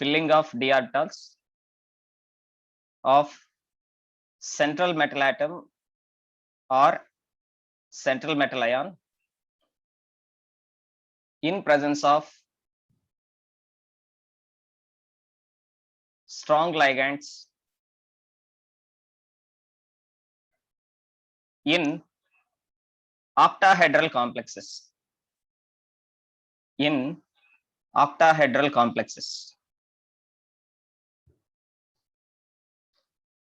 filling of d orbitals of central metal atom or central metal ion in presence of strong ligands in octahedral complexes. In octahedral complexes.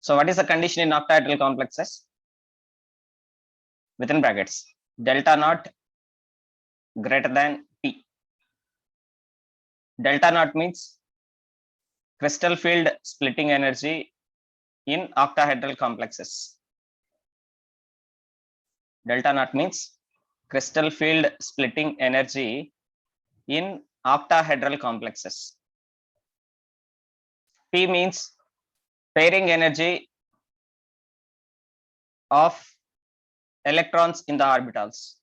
So what is the condition in octahedral complexes? Within brackets, delta naught greater than P. Delta naught means crystal field splitting energy in octahedral complexes. Delta naught means crystal field splitting energy in octahedral complexes. P means pairing energy of electrons in the orbitals.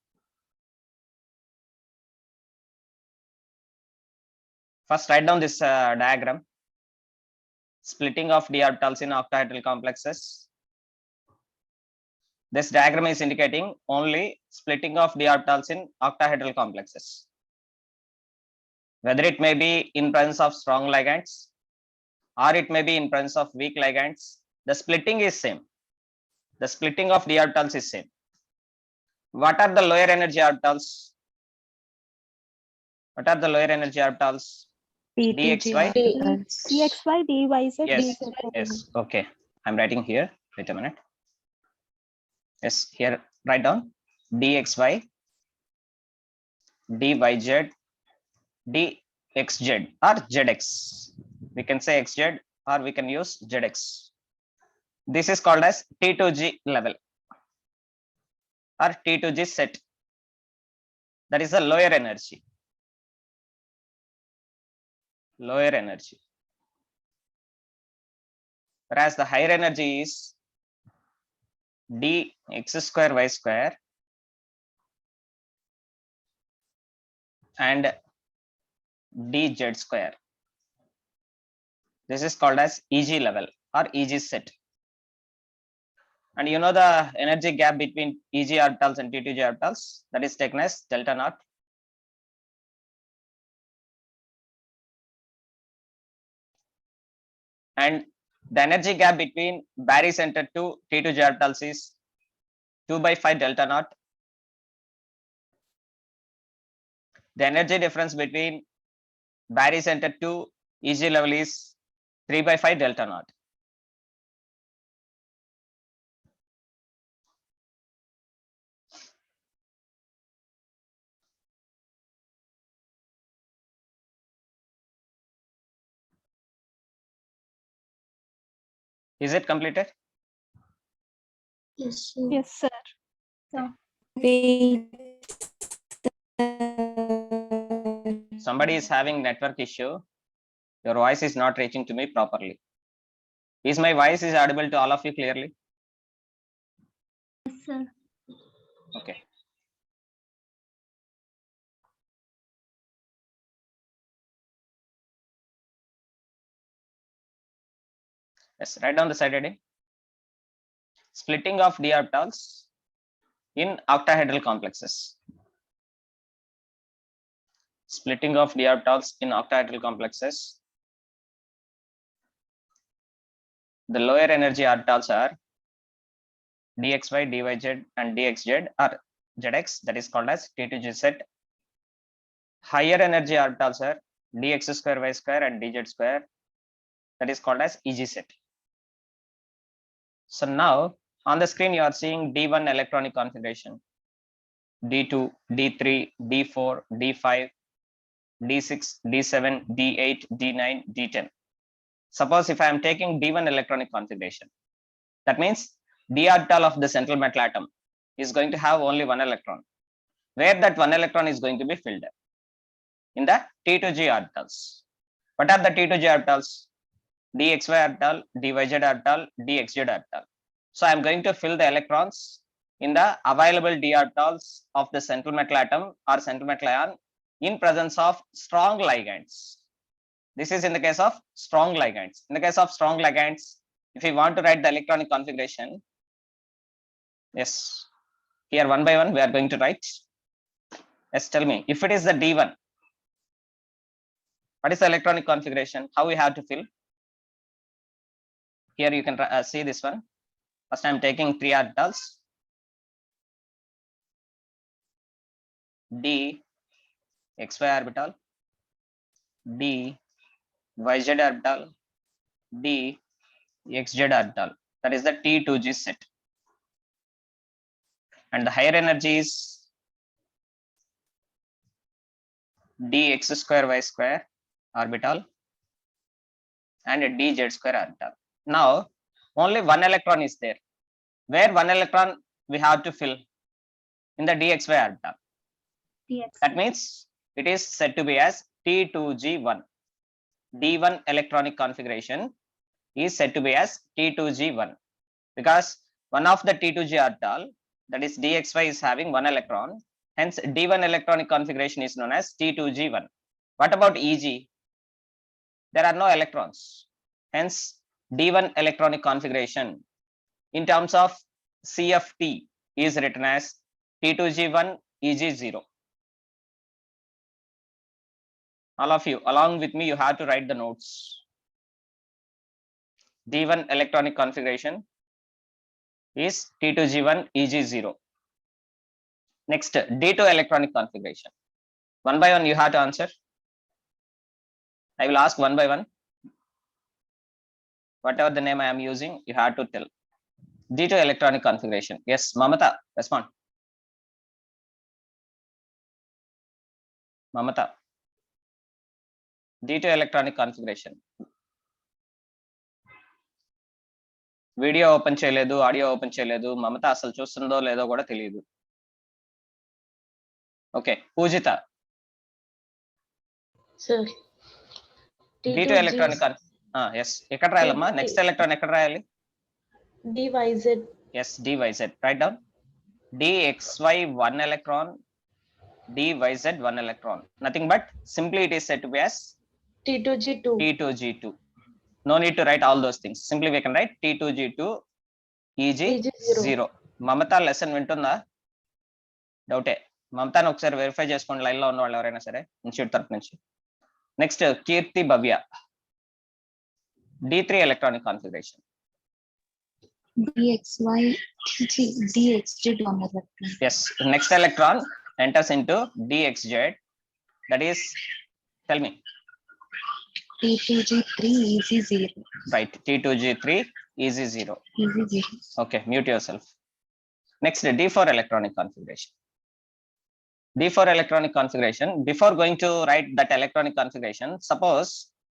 First, write down this diagram. Splitting of d orbitals in octahedral complexes. This diagram is indicating only splitting of d orbitals in octahedral complexes. Whether it may be in presence of strong ligands or it may be in presence of weak ligands, the splitting is same. The splitting of d orbitals is same. What are the lower energy orbitals? What are the lower energy orbitals? dxy. dxy, dyz, Yes, dz. yes. Okay, I'm writing here. Wait a minute. Yes, here write down dxy, dyz, dxz or zx. We can say xz or we can use zx. This is called as T2G level or T2G set. That is the lower energy. Lower energy. Whereas the higher energy is dx square y square and dz square. This is called as EG level or EG set. And you know the energy gap between EG orbitals and T2G orbitals, that is taken as delta naught. And the energy gap between Barry center to T2G orbitals is 2/5 delta naught. The energy difference between Barry center to EG level is 3/5 delta naught. Is it completed? Yes, sir. Yes, sir. Somebody is having network issue. Your voice is not reaching to me properly. Is my voice is audible to all of you clearly? Yes, sir. Okay. Yes, write down the side heading. Splitting of d orbitals in octahedral complexes. Splitting of d orbitals in octahedral complexes. The lower energy orbitals are dxy, dyz, and dxz or zx, that is called as T2G set. Higher energy orbitals are dx square y square and dz square, that is called as EG set. So now on the screen you are seeing D1 electronic configuration, D2, D3, D4, D5, D6, D7, D8, D9, D10. Suppose if I am taking D1 electronic configuration, that means d orbital of the central metal atom is going to have only one electron, where that one electron is going to be filled in the T2G orbitals. What are the T2G orbitals? dxy orbital, dyz orbital, dxz orbital. So I am going to fill the electrons in the available d orbitals of the central metal atom or central metal ion in presence of strong ligands. This is in the case of strong ligands. In the case of strong ligands, if we want to write the electronic configuration, yes, here one by one we are going to write. Yes, tell me, if it is the D1, what is the electronic configuration? How we have to fill? Here you can see this one. First I am taking 3 orbitals. D XY orbital, D YZ orbital, D XZ orbital. That is the T2G set. And the higher energy is dx square y square orbital and dz square orbital. Now only one electron is there. Where one electron we have to fill? In the dxy orbital. That means it is said to be as T2G1. D1 electronic configuration is said to be as T2G1 because one of the T2G orbital, that is dxy, is having one electron. Hence D1 electronic configuration is known as T2G1. What about EG? There are no electrons. Hence D1 electronic configuration in terms of CFT is written as T2G1 EG0. All of you, along with me, you have to write the notes. D1 electronic configuration is T2G1 EG0. Next, D2 electronic configuration. One by one you have to answer. I will ask one by one. Whatever the name I am using, you have to tell. D2 electronic configuration. Yes, Mamata, respond. Mamata. D2 electronic configuration. Video open చేయలేదు, audio open చేయలేదు. మమత అసలు చూస్తుందో లేదో కూడా తెలియదు. Okay, Poojitha. Sir D2 electronic yes, ఎక్కడ రాయాలమ్మా? Next electron ఎక్కడ రాయాలి? DYZ. Yes, DYZ. Write down. DXY 1 electron, DYZ 1 electron. Nothing but simply it is said to be as T2G2. T2G2. No need to write all those things. Simply we can write T2G2 EG0. Mamata lesson వింటుందా? డౌటే. మమతాను ఒకసారి verify చేసుకోండి, line లో ఉన్న వాళ్ళు ఎవరైనా సరే ఇన్స్టిట్యూట్ తరఫు నుంచి. Next Keerthi Bhavya. D3 electronic configuration. DXY DXZ 1 electron. Yes, next electron enters into DXZ. That is, tell me. T2G3 EG0. Right, T2G3 EG0. EG0. Okay, mute yourself. Next, D4 electronic configuration. D4 electronic configuration. Before going to write that electronic configuration, suppose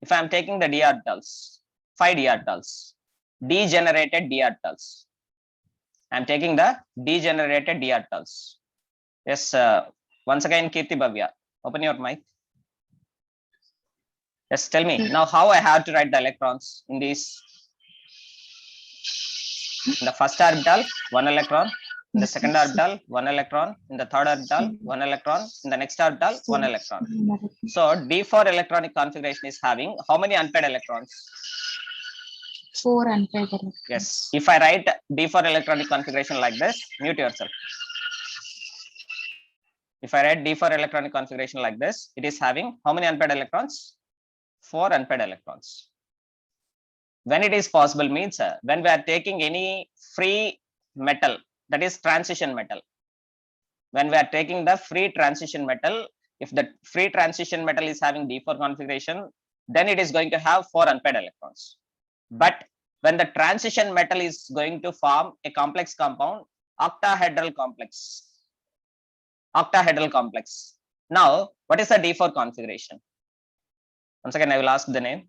if I am taking the d orbitals, 5 d orbitals, degenerated d orbitals. I am taking the degenerated d orbitals. Yes, once again, Kirti Bhavya, open your mic. Yes, tell me now how I have to write the electrons in this. In the first orbital, 1 electron. In the second orbital, 1 electron. In the third orbital, 1 electron. In the next orbital, 1 electron. So D4 electronic configuration is having how many unpaired electrons? 4 unpaired electrons. Yes. If I write D4 electronic configuration like this, mute yourself. If I write D4 electronic configuration like this, it is having how many unpaired electrons? 4 unpaired electrons. When it is possible means when we are taking any free metal, that is transition metal. When we are taking the free transition metal, if the free transition metal is having D4 configuration, then it is going to have 4 unpaired electrons. But when the transition metal is going to form a complex compound, octahedral complex. Octahedral complex. Now, what is the D4 configuration? Once again, I will ask the name.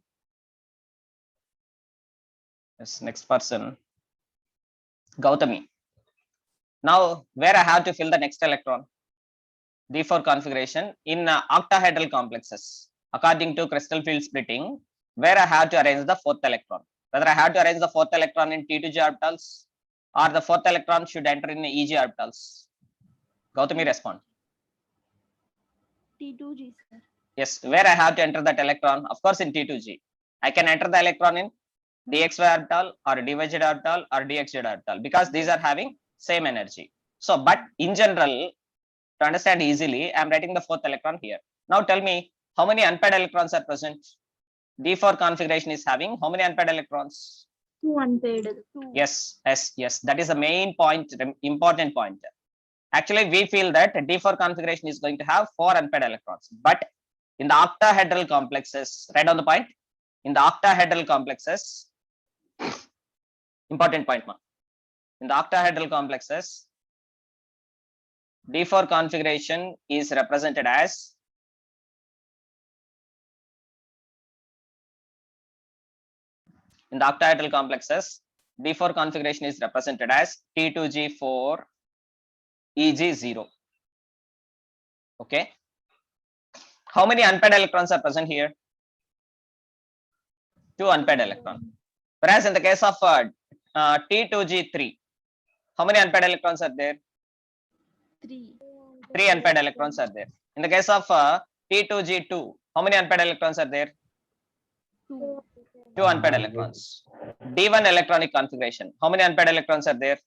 Yes, next person. Gautami. Now, where I have to fill the next electron? D4 configuration in octahedral complexes. According to crystal field splitting, where I have to arrange the 4th electron. Whether I have to arrange the 4th electron in T2G orbitals or the 4th electron should enter in EG orbitals. Gautami, respond. T2G, sir. Yes, where I have to enter that electron? Of course, in T2G. I can enter the electron in dxy orbital or dyz orbital or dxz orbital because these are having same energy. So, but in general, to understand easily, I am writing the fourth electron here. Now tell me, how many unpaired electrons are present? D4 configuration is having how many unpaired electrons? 2 unpaired. Yes, yes. That is the main point, the important point. Actually, we feel that D4 configuration is going to have 4 unpaired electrons. But in the octahedral complexes, right on the point, in the octahedral complexes, important point, ma. In the octahedral complexes, D4 configuration is represented as in the octahedral complexes, D4 configuration is represented as T2G4 EG0. Okay. How many unpaired electrons are present here? 2 unpaired electrons. Whereas in the case of T2G3, how many unpaired electrons are there? 3 unpaired electrons are there. In the case of T2G2, how many unpaired electrons are there? 2 unpaired electrons. D1 electronic configuration, how many unpaired electrons are there?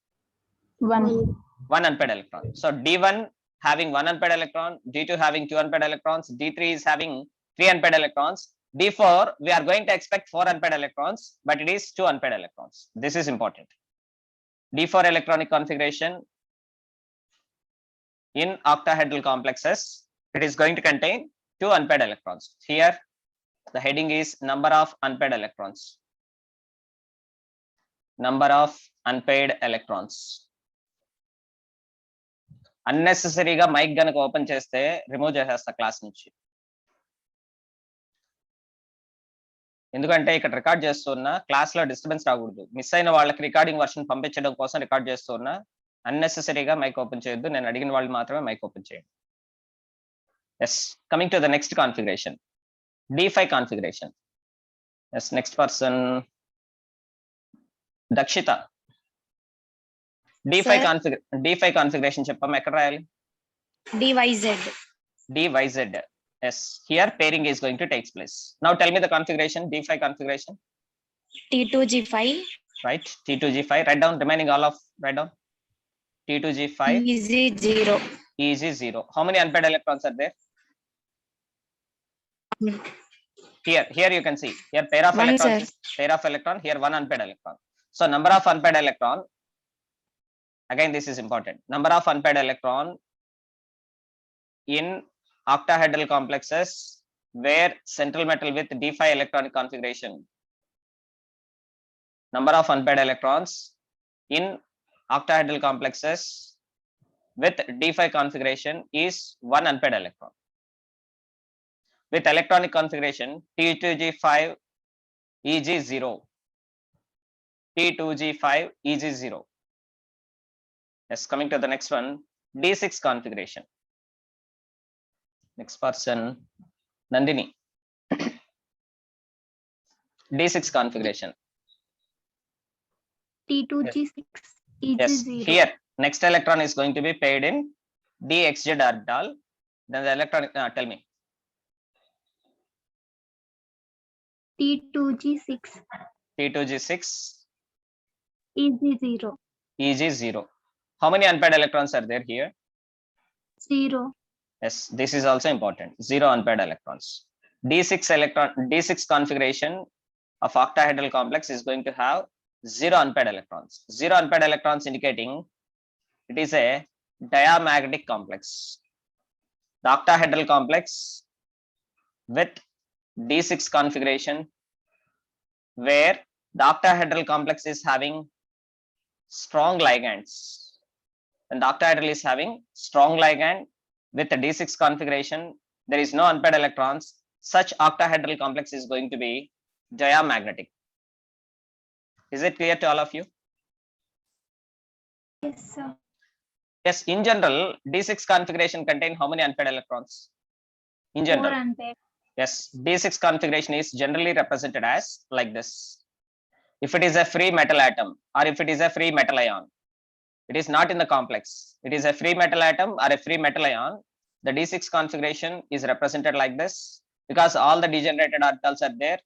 1 unpaired electron. So D1 having 1 unpaired electron, D2 having 2 unpaired electrons, D3 is having 3 unpaired electrons. D4 we are going to expect 4 unpaired electrons, but it is 2 unpaired electrons. This is important. D4 electronic configuration in octahedral complexes, it is going to contain 2 unpaired electrons. Here the heading is number of unpaired electrons. Number of unpaired electrons. అన్నెసెసరీగా mike గనక open చేస్తే remove చేసేస్తా class నుంచి. ఎందుకంటే ఇక్కడ record చేస్తున్నా, class లో disturbance రాకూడదు. మిస్ అయిన వాళ్ళకి రికార్డింగ్ వర్షన్ పంపించడం కోసం రికార్డ్ చేస్తున్నా. అన్నెసెసరీగా మైక్ ఓపెన్ చేయొద్దు. నేను అడిగిన వాళ్ళు మాత్రమే మైక్ ఓపెన్ చేయండి. Yes, coming to the next configuration, D5 configuration. Yes, next person Dakshitha. D5 configuration చెప్పమ్మా, ఎక్కడ రాయాలి? DYZ. DYZ. Yes, here pairing is going to take place. Now tell me the configuration, D5 configuration. T2G5. Right, T2G5. Write down remaining all of, write down. T2G5. EG0. EG0. How many unpaired electrons are there? Here you can see. Here pair of One, electrons. Pair of electron. Here 1 unpaired electron. So number of unpaired electron. Again, this is important. Number of unpaired electron in octahedral complexes where central metal with D5 electronic configuration. Number of unpaired electrons in octahedral complexes with D5 configuration is 1 unpaired electron. With electronic configuration T2G5 EG0. T2G5 EG0. Yes, coming to the next one, D6 configuration. Next person, Nandini. D6 configuration. T2G6 Yes, EG0. here next electron is going to be paired in DXZ orbital. Then the electron, tell me. T2G6 T2G6 EG0. EG0. How many unpaired electrons are there here? 0. Yes, this is also important. 0 unpaired electrons. D6 configuration of octahedral complex is going to have 0 unpaired electrons. 0 unpaired electrons indicating it is a diamagnetic complex. The octahedral complex with D6 configuration where the octahedral complex is having strong ligands. When the octahedral is having strong ligand with the D6 configuration, there is no unpaired electrons. Such octahedral complex is going to be diamagnetic. Is it clear to all of you? Yes, sir. Yes, in general, D6 configuration contain how many unpaired electrons? In 4 general, unpaired. yes, D6 configuration is generally represented as like this. If it is a free metal atom or if it is a free metal ion, it is not in the complex. It is a free metal atom or a free metal ion. the D6 configuration is represented like this because all the degenerated orbitals are there,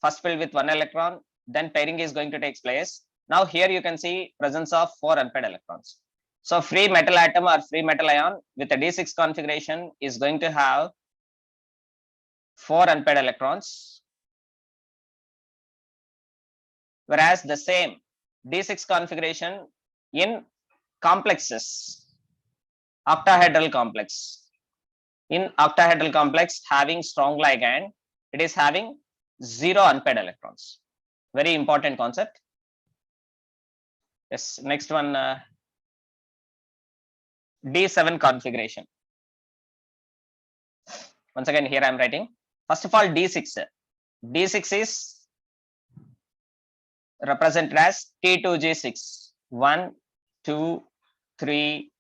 first filled with 1 electron, then pairing is going to take place. Now here you can see presence of 4 unpaired electrons. So free metal atom or free metal ion with a D6 configuration is going to have 4 unpaired electrons, whereas the same D6 configuration in complexes, octahedral complex. In octahedral complex having strong ligand, it is having 0 unpaired electrons. Very important concept. Yes, next one, D7 configuration. Once again, here I am writing. First of all, D6. D6 is represented as T2G6. 1, 2, 3,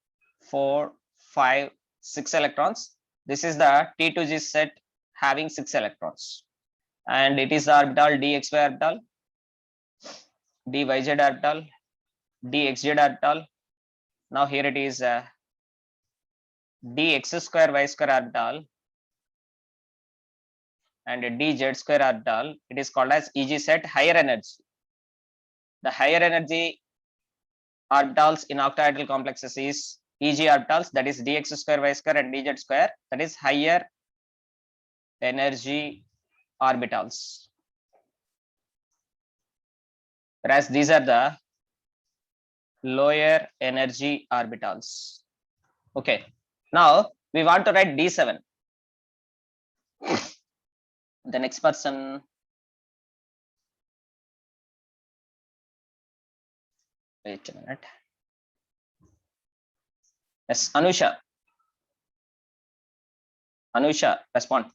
4, 5, 6 electrons. This is the T2G set having 6 electrons. And it is the orbital dxy orbital, dyz orbital, dxz orbital. Now here it is dx square y square orbital and dz square orbital. It is called as EG set higher energy. The higher energy orbitals in octahedral complexes is EG orbitals, that is dx square y square and dz square, that is higher energy orbitals. Whereas these are the lower energy orbitals. Okay, now we want to write D7. The next person. Wait a minute. Yes, Anusha. Anusha, respond.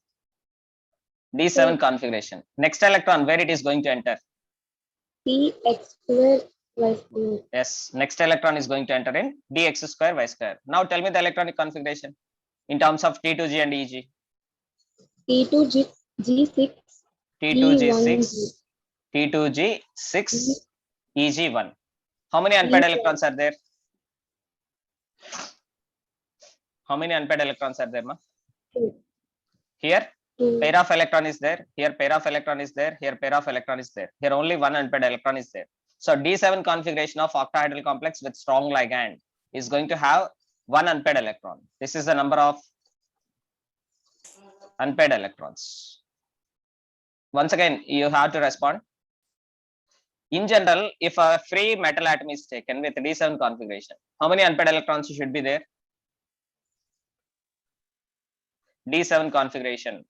D7 configuration. Next electron, where it is going to enter? Dx square y square. Yes, next electron is going to enter in dx square y square. Now tell me the electronic configuration in terms of T2G and EG. T2G6. T2G6, T2G6, EG1. How many unpaired electrons are there? How many unpaired electrons are there, ma? Two. Here, pair of electron is there. Here, pair of electron is there. Here, pair of electron is there. Here, only one unpaired electron is there. So, D7 configuration of octahedral complex with strong ligand is going to have one unpaired electron. This is the number of unpaired electrons. Once again, you have to respond. In general, if a free metal atom is taken with D7 configuration, how many unpaired electrons should be there? D7 configuration.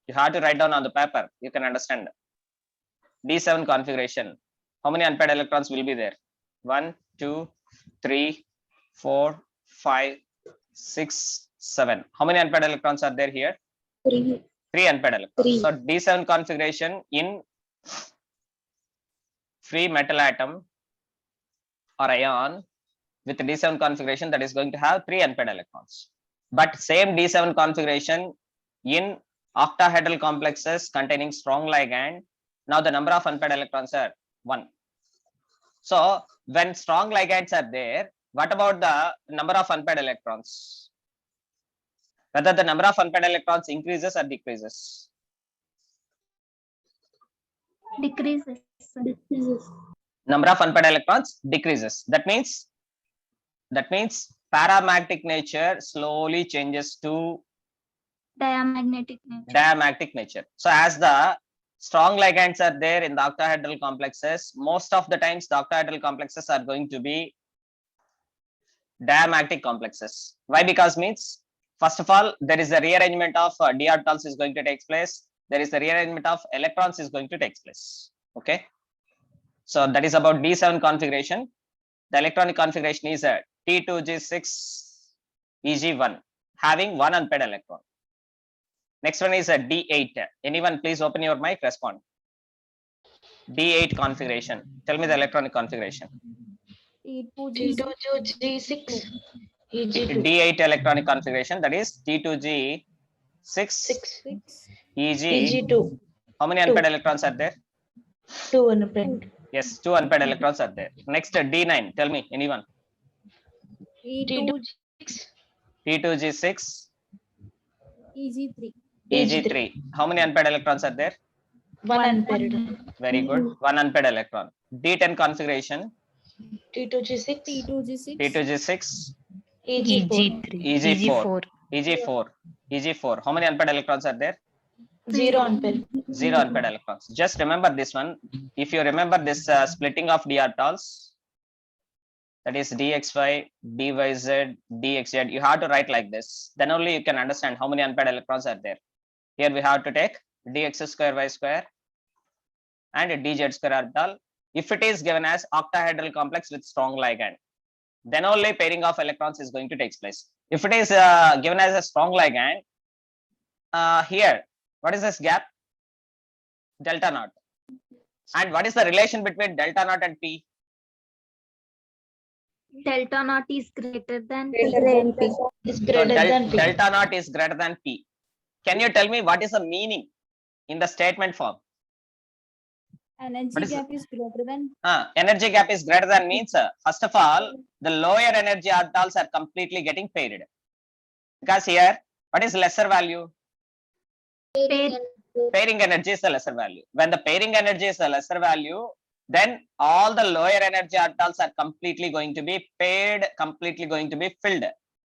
You have to write down on the paper. You can understand. D7 configuration. How many unpaired electrons will be there? 1, 2, 3, 4, 5, 6, 7. How many unpaired electrons are there here? 3. 3 unpaired electrons. So D7 configuration in free metal atom or ion with D7 configuration, that is going to have 3 unpaired electrons. But same D7 configuration in octahedral complexes containing strong ligand, now the number of unpaired electrons are 1. So when strong ligands are there, what about the number of unpaired electrons? Whether the number of unpaired electrons increases or decreases? Decreases. Number of unpaired electrons decreases. That means paramagnetic nature slowly changes to Diamagnetic nature. diamagnetic nature. So as the strong ligands are there in the octahedral complexes, most of the times the octahedral complexes are going to be diamagnetic complexes. Why? Because means, first of all, there is a rearrangement of d orbitals is going to take place. There is a rearrangement of electrons is going to take place. Okay. So that is about D7 configuration. The electronic configuration is a T2G6 EG1 having one unpaired electron. Next one is a D8. Anyone please open your mic, respond. D8 configuration. Tell me the electronic configuration. T2G6 EG2. D8 electronic configuration, that is T2G6 EG2. How many unpaired electrons are there? 2 unpaired. Yes, 2 unpaired electrons are there. Next D9. Tell me, anyone. T2G6 T2G6 Eg3. Eg3. How many unpaired electrons are there? 1 unpaired. Very good. 1 unpaired electron. D10 configuration. T2G6. T2G6. T2G6. EG4. Eg4. Eg4. Eg4. How many unpaired electrons are there? 0 unpaired. 0 unpaired electrons. Just remember this one. If you remember this splitting of d orbitals, that is dxy, dyz, dxz, you have to write like this. Then only you can understand how many unpaired electrons are there. Here we have to take dx square y square and dz square orbital. If it is given as octahedral complex with strong ligand, then only pairing of electrons is going to take place. If it is given as a strong ligand, here, what is this gap? Delta naught. And what is the relation between delta naught and P? Delta naught is greater than Is So greater than P. delta naught is greater than P. Can you tell me what is the meaning in the statement form? energy What is gap is greater than Energy gap is greater than means, first of all, the lower energy orbitals are completely getting paired. Because here, what is lesser value? Pairing energy is the lesser value. When the pairing energy is the lesser value, then all the lower energy orbitals are completely going to be paired, completely going to be filled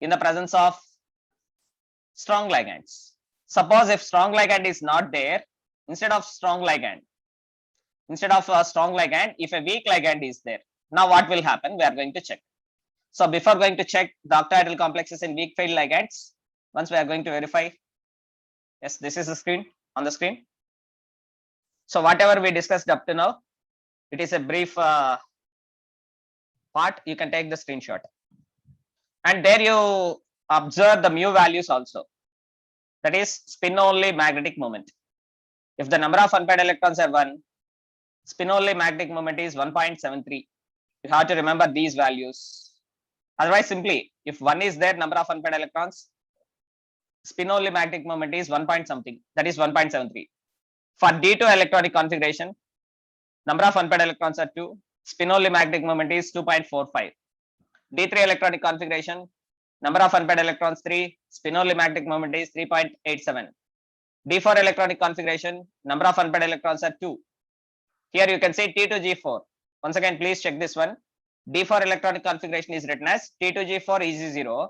in the presence of strong ligands. Suppose if strong ligand is not there, instead of a strong ligand, if a weak ligand is there, now what will happen? We are going to check. So before going to check the octahedral complexes in weak field ligands, once we are going to verify. Yes, this is the screen on the screen. So whatever we discussed up to now, it is a brief part. You can take the screenshot, and there you observe the mu values also. That is spin only magnetic moment. If the number of unpaired electrons are 1, spin only magnetic moment is 1.73. You have to remember these values. Otherwise, simply if 1 is there, number of unpaired electrons, spin only magnetic moment is 1 point something, that is 1.73. For D2 electronic configuration, number of unpaired electrons are 2, spin only magnetic moment is 2.45. D3 electronic configuration, number of unpaired electrons 3, spin only magnetic moment is 3.87. D4 electronic configuration, number of unpaired electrons are 2. Here you can see T2G4. Once again, please check this one. D4 electronic configuration is written as T2G4 Eg0.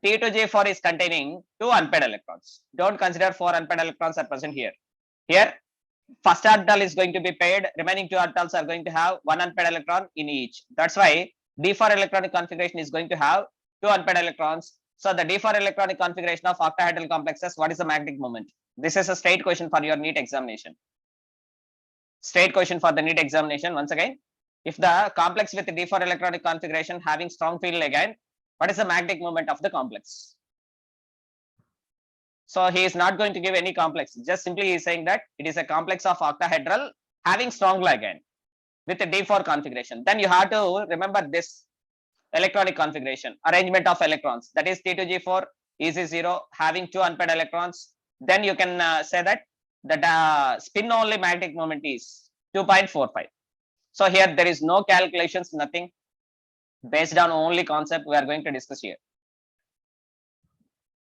T2G4 is containing 2 unpaired electrons. Don't consider 4 unpaired electrons are present here. Here, first orbital is going to be paired. Remaining 2 orbitals are going to have 1 unpaired electron in each. That's why D4 electronic configuration is going to have 2 unpaired electrons. So the D4 electronic configuration of octahedral complexes, what is the magnetic moment? This is a straight question for your NEET examination. Straight question for the NEET examination. Once again, if the complex with D4 electronic configuration having strong field ligand, what is the magnetic moment of the complex? So he is not going to give any complex. Just simply he is saying that it is a complex of octahedral having strong ligand with a D4 configuration. Then you have to remember this electronic configuration, arrangement of electrons, that is T2G4 Eg0 having 2 unpaired electrons. Then you can say that the spin only magnetic moment is 2.45. So here there is no calculations, nothing, based on only concept we are going to discuss here.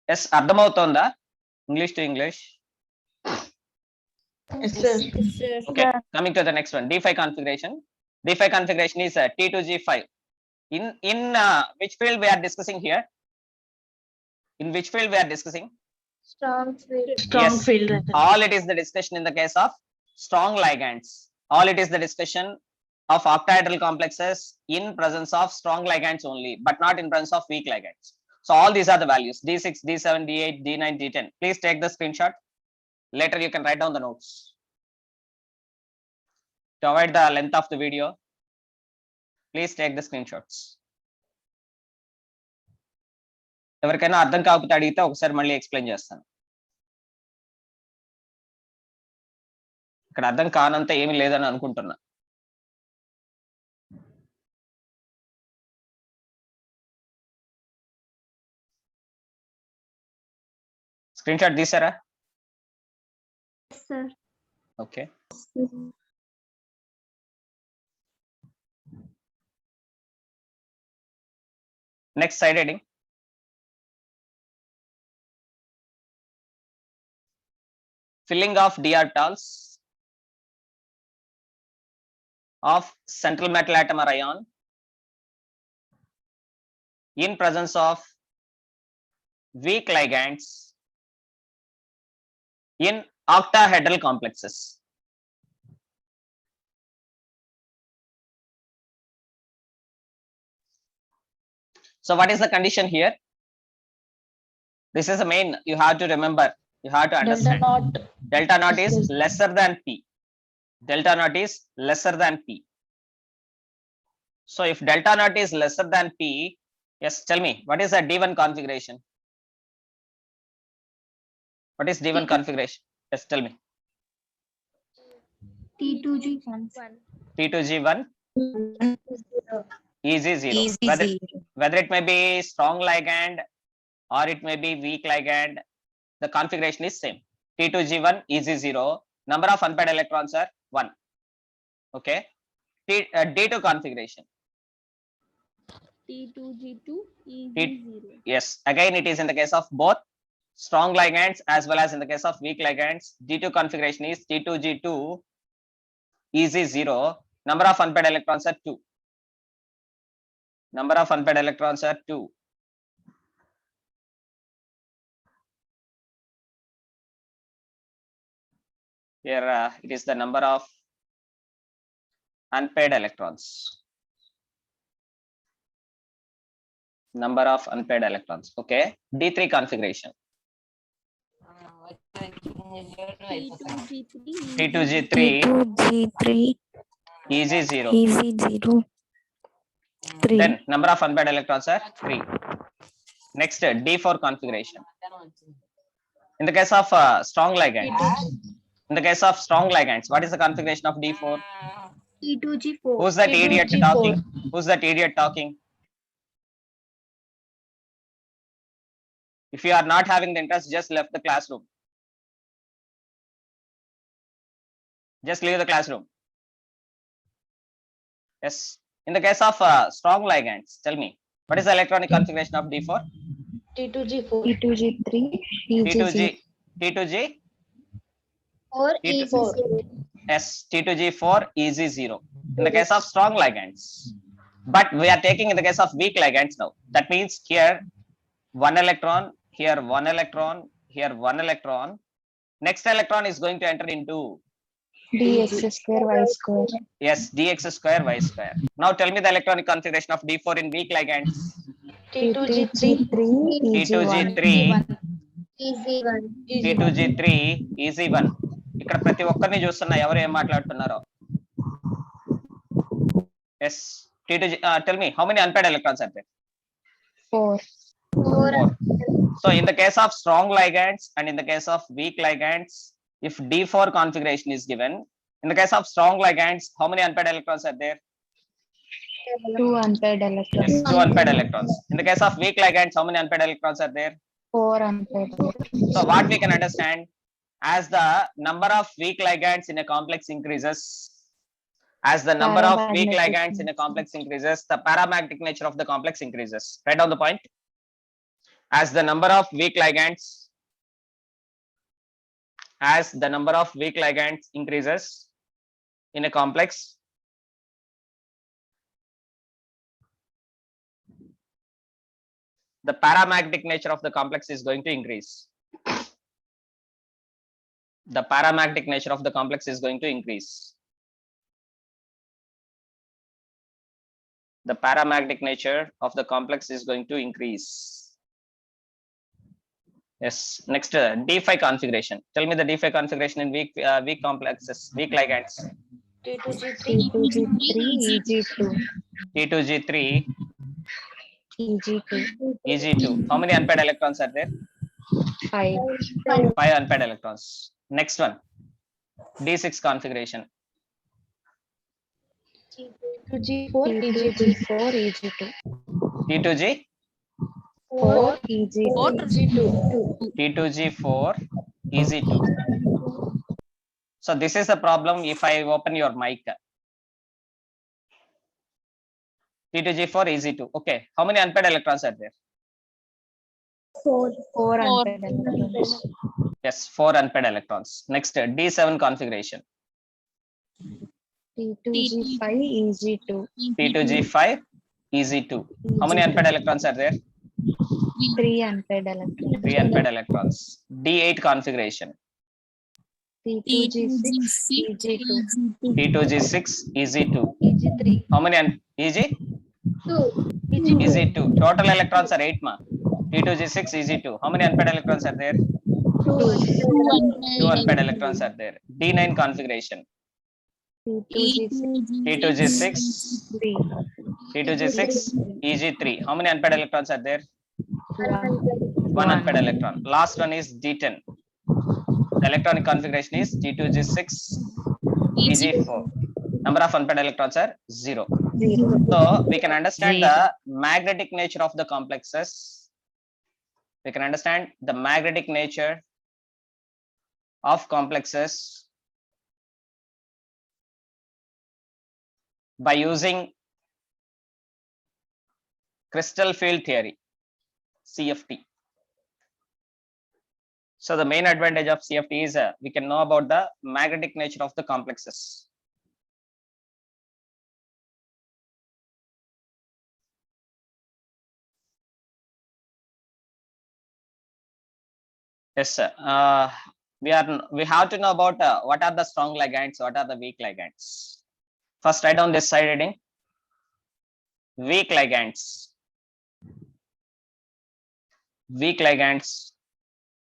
Yes, అర్థమవుతోందా? English to English. Yes, sir. Okay, coming to the next one, D5 configuration. D5 configuration is T2G5. In which field we are discussing here? In which field we are discussing? strong field. Strong Yes. field. All it is the discussion in the case of strong ligands. All it is the discussion of octahedral complexes in presence of strong ligands only, but not in presence of weak ligands. So all these are the values: D6, D7, D8, D9, D10. Please take the screenshot. Later you can write down the notes. To avoid the length of the video, please take the screenshots. ఎవరికైనా అర్థం కాకపోతే అడిగితే ఒకసారి మళ్ళీ explain చేస్తాను. ఇక్కడ అర్థం కానంత ఏమీ లేదని అనుకుంటున్నా. స్క్రీన్ షాట్ తీసారా? Sir. Okay. Next side heading. filling of d orbitals of central metal atom or ion in presence of weak ligands in octahedral complexes. So what is the condition here? This is the main you have to remember. You have to Delta understand. naught. Delta naught is Yes. lesser than P. Delta naught is lesser than P. So if delta naught is lesser than P, yes, tell me, what is the D1 configuration? What is D1 configuration? Yes, tell me. T2G1. T2G1, easy zero. Easy Whether, zero. whether it may be strong ligand or it may be weak ligand, the configuration is same. T2G1, easy zero. Number of unpaired electrons are 1. Okay. D2 configuration. T2G2 T- is 0. Yes, again it is in the case of both strong ligands as well as in the case of weak ligands. D2 configuration is T2G2 easy 0. Number of unpaired electrons are 2. Number of unpaired electrons are 2. Here it is the number of unpaired electrons. Number of unpaired electrons. Okay. D3 configuration. T2G3 T2G3 T2G3 easy 0. easy 0 3 Then number of unpaired electrons are 3. Next D4 configuration. In the case of strong ligands. In the case of strong ligands, what is the configuration of D4? T2G4. Who's that idiot T2G4. talking? Who's that idiot talking? If you are not having the interest, just left the classroom. Just leave the classroom. Yes. In the case of strong ligands, tell me, what is the electronic configuration of D4? T2G4. T2G3 easy T2G, T2G, Or T2 is 0. S, T2G4 easy 0. In the case of strong ligands. But we are taking in the case of weak ligands now. That means here 1 electron, here 1 electron, here 1 electron. Next electron is going to enter into dx square y square yes, dx square y square. Now tell me the electronic configuration of D4 in weak ligands. T2G3. T2G3 easy 1 T2G3, Easy1. T2G3 easy 1. ఇక్కడ ప్రతి ఒక్కరిని చూస్తున్నా ఎవరు ఏం మాట్లాడుతున్నారో. Yes, T2G, tell me how many unpaired electrons are there? 4 4. So in the case of strong ligands and in the case of weak ligands, if D4 configuration is given, in the case of strong ligands, how many unpaired electrons are there? 2 unpaired electrons Yes, 2 unpaired electrons. In the case of weak ligands, how many unpaired electrons are there? 4 unpaired electrons So what we can understand, as the number of weak ligands in a complex increases, as the number of weak Paramagnetic ligands in a complex increases, the paramagnetic nature of the complex increases. Write down the point. As the number of weak ligands, as the number of weak ligands increases in a complex, the paramagnetic nature of the complex is going to increase. The paramagnetic nature of the complex is going to increase. The paramagnetic nature of the complex is going to increase. Yes. Next, D5 configuration. Tell me the D5 configuration in weak complexes, weak ligands. T2G3. T2G3 EG2 T2G3 EG2 EG2. How many unpaired electrons are there? 5 5 unpaired electrons. Next one, D6 configuration. T2G4 EG2. T2G4 EG2 T2G, 4 EG2 EG2. T2G4 EG2. So this is the problem if I open your mic. T2G4 EG2. Okay. How many unpaired electrons are there? 4 unpaired electrons Yes, 4 unpaired electrons. Next, D7 configuration. T2G5 Eg2. T2G5 Eg2. How many unpaired electrons are there? 3 unpaired electrons. 3 unpaired electrons. D8 configuration. T2G6 Eg2. T2G6 Eg2. EG3. How many? Eg? 2. Eg2. Total electrons are 8 ma. T2G6 Eg2. How many unpaired electrons are there? 2 unpaired electrons are there. D9 configuration. T2G6 T2G6 3. T2G6 Eg3. How many unpaired electrons are there? 1. 1 unpaired electron. Last one is D10. The electronic configuration is T2G6 Eg4. Number of unpaired electrons are 0. 0. So we can understand Zero. the magnetic nature of the complexes. We can understand the magnetic nature of complexes by using crystal field theory, CFT. So the main advantage of CFT is we can know about the magnetic nature of the complexes. Yes, sir. We have to know about what are the strong ligands, what are the weak ligands. First, write down this side heading. Weak ligands. Weak ligands.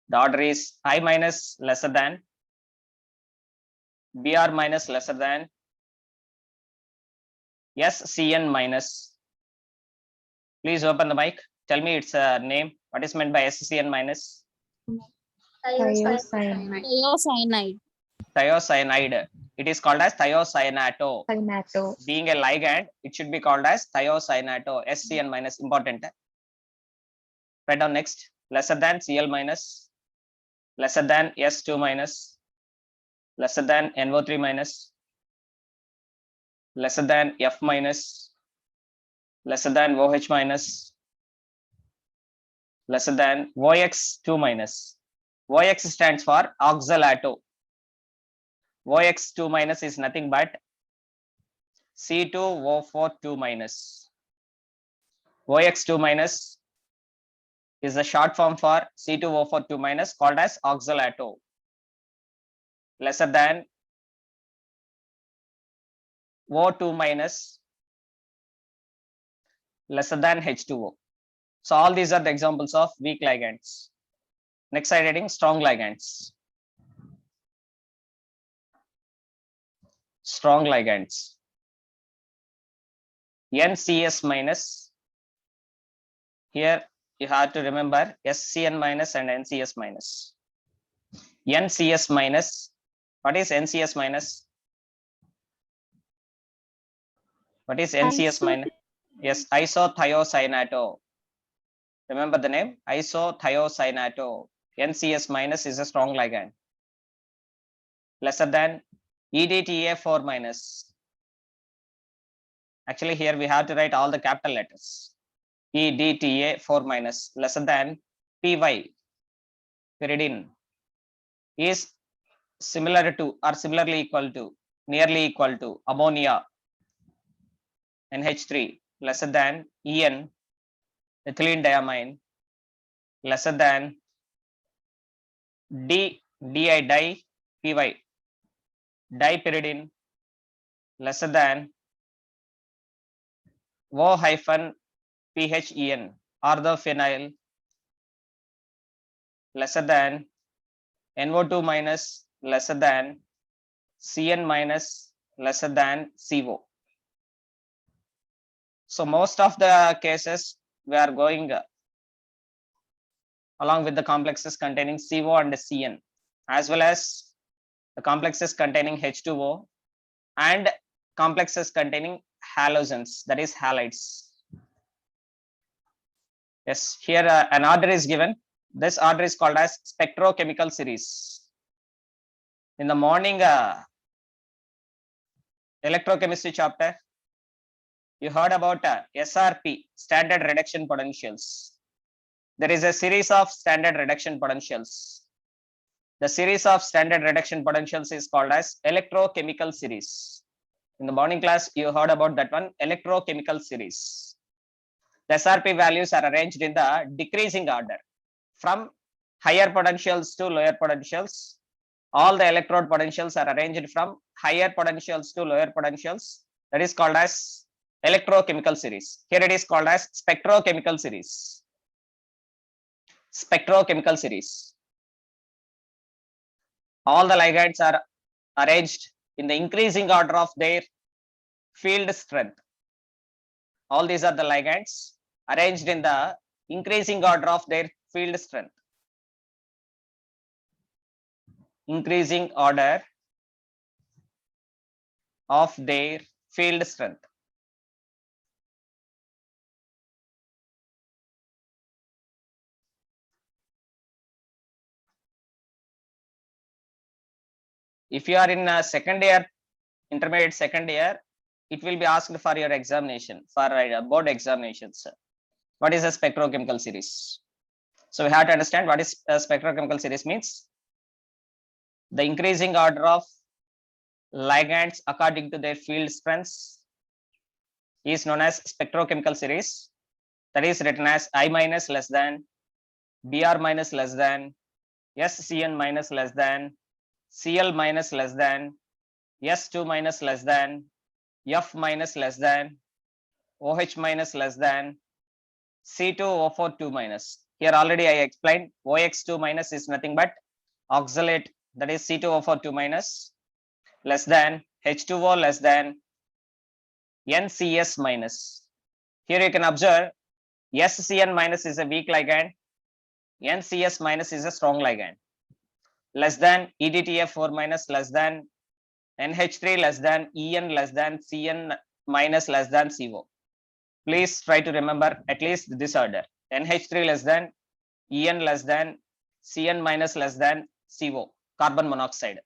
The order is I minus lesser than, Br minus lesser than, SCN minus. Please open the mic. Tell me its name. What is meant by SCN minus? Thiocyanide. Thiocyanide. It is called as thiocyanato. Cyanato. Being a ligand, it should be called as thiocyanato. SCN minus, important. Write down next. Lesser than Cl minus, lesser than S2 minus, lesser than NO3 minus, lesser than F minus, lesser than OH minus, lesser than OX2 minus. OX stands for oxalato. OX2 minus is nothing but C2O42 minus. OX2 minus is the short form for C2O42 minus, called as oxalato. Lesser than O2 minus, lesser than H2O. So all these are the examples of weak ligands. Next slide heading, strong ligands. Strong ligands. NCS minus. Here you have to remember SCN minus and NCS minus. NCS minus. What is NCS minus? What is NCS minus? Yes, isothiocyanato. Remember the name? Isothiocyanato. NCS minus is a strong ligand. Lesser than EDTA4 minus. Actually, here we have to write all the capital letters. EDTA4 minus, lesser than PY, pyridine, is similar to or similarly equal to, nearly equal to ammonia, NH3, lesser than EN, ethylene diamine, lesser than DI di PY, dipyridine, lesser than O hyphen PHEN, orthophenyl, lesser than NO2 minus, lesser than CN minus, lesser than CO. So most of the cases we are going along with the complexes containing CO and CN, as well as the complexes containing H2O and complexes containing halogens, that is halides. Yes, here an order is given. This order is called as spectrochemical series. In the morning electrochemistry chapter, you heard about SRP, standard reduction potentials. There is a series of standard reduction potentials. The series of standard reduction potentials is called as electrochemical series. In the morning class, you heard about that one, electrochemical series. The SRP values are arranged in the decreasing order from higher potentials to lower potentials. All the electrode potentials are arranged from higher potentials to lower potentials. That is called as electrochemical series. Here it is called as spectrochemical series. Spectrochemical series. All the ligands are arranged in the increasing order of their field strength. All these are the ligands arranged in the increasing order of their field strength. Increasing order of their field strength. If you are in a second year, intermediate second year, it will be asked for your examination, for board examinations. What is a spectrochemical series? So we have to understand what is a spectrochemical series means. The increasing order of ligands according to their field strengths is known as spectrochemical series. That is written as I minus less than, Br minus less than, SCN minus less than, Cl minus less than, S2 minus less than, F minus less than, OH minus less than, C2O4 2 minus. Here already I explained OX2 minus is nothing but oxalate, that is C2O4 2 minus, less than H2O less than NCS minus. Here you can observe SCN minus is a weak ligand, NCS minus is a strong ligand. Less than EDTF4 minus, less than NH3 less than, En less than, Cn minus less than, CO. Please try to remember at least this order. NH3 less than, En less than, Cn minus less than, CO, carbon monoxide.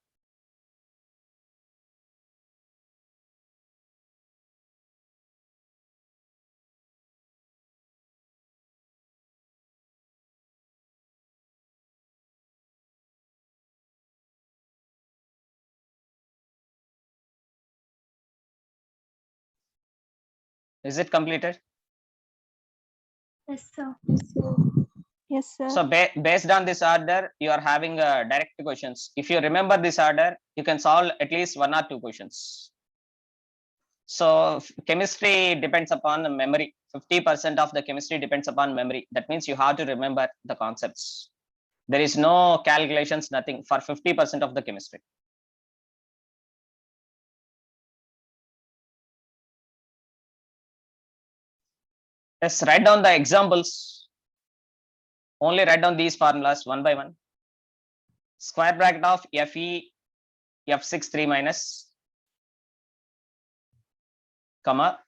Is it completed? Yes, sir. Yes, sir. So based on this order, you are having direct questions. If you remember this order, you can solve at least 1 or 2 questions. So chemistry depends upon the memory. 50% of the chemistry depends upon memory. That means you have to remember the concepts. There is no calculations, nothing for 50% of the chemistry. Let's write down the examples. Only write down these formulas one by one. Square bracket of Fe F6 3 minus, comma,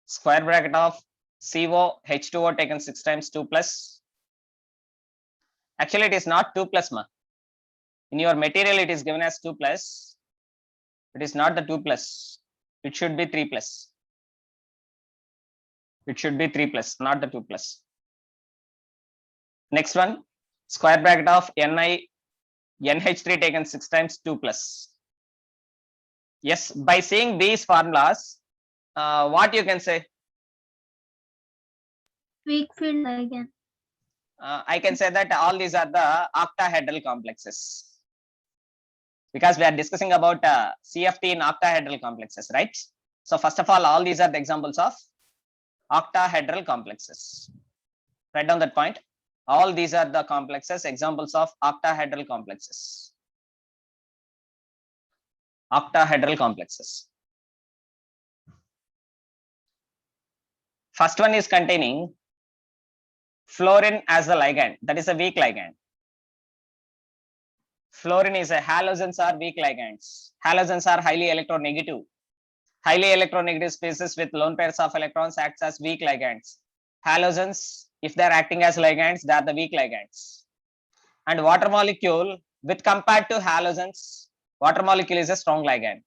square bracket of CO H2O taken 6 times 2 plus. Actually, it is not 2 plus, ma. In your material, it is given as 2 plus. It is not the 2 plus. It should be 3 plus. It should be 3 plus, not the 2 plus. Next one, square bracket of Ni NH3 taken 6 times 2 plus. Yes, by seeing these formulas, what you can say? Weak field ligand. I can say that all these are the octahedral complexes, because we are discussing about CFT in octahedral complexes, right? So first of all these are the examples of octahedral complexes. Write down that point. All these are the complexes, examples of octahedral complexes. Octahedral complexes. First one is containing fluorine as a ligand, that is a weak ligand. Fluorine is a halogens are weak ligands. Halogens are highly electronegative. Highly electronegative species with lone pairs of electrons acts as weak ligands. Halogens, if they are acting as ligands, they are the weak ligands. And water molecule, with compared to halogens, water molecule is a strong ligand.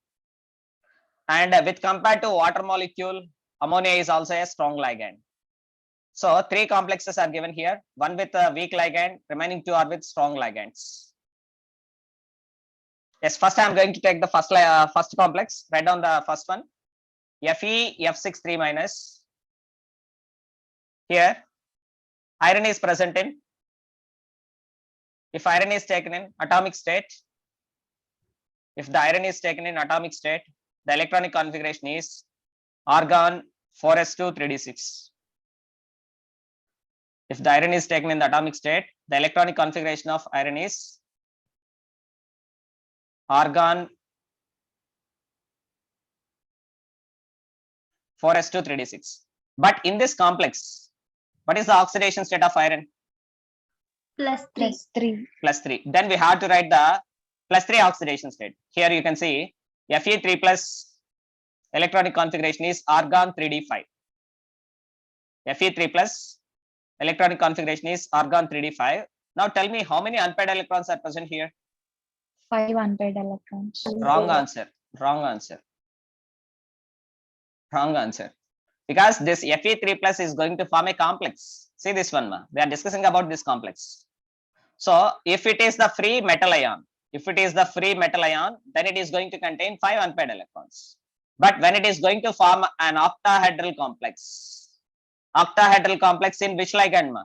And with compared to water molecule, ammonia is also a strong ligand. So 3 complexes are given here, one with a weak ligand, remaining 2 are with strong ligands. Yes, first I am going to take the first complex. Write down the first one. Fe F6 3 minus. Here, iron is present in. If iron is taken in atomic state, if the iron is taken in atomic state, the electronic configuration is argon 4s2 3d6. If the iron is taken in the atomic state, the electronic configuration of iron is argon 4s2 3d6. But in this complex, what is the oxidation state of iron? Plus 3. Plus 3. Plus 3. Then we have to write the plus 3 oxidation state. Here you can see Fe3 plus electronic configuration is argon 3d5. Fe3 plus electronic configuration is argon 3d5. Now tell me how many unpaired electrons are present here? 5 unpaired electrons. Wrong answer. Wrong answer. Wrong answer. Because this Fe3 plus is going to form a complex. See this one, ma. We are discussing about this complex. So if it is the free metal ion, then it is going to contain 5 unpaired electrons. But when it is going to form an octahedral complex in which ligand, ma?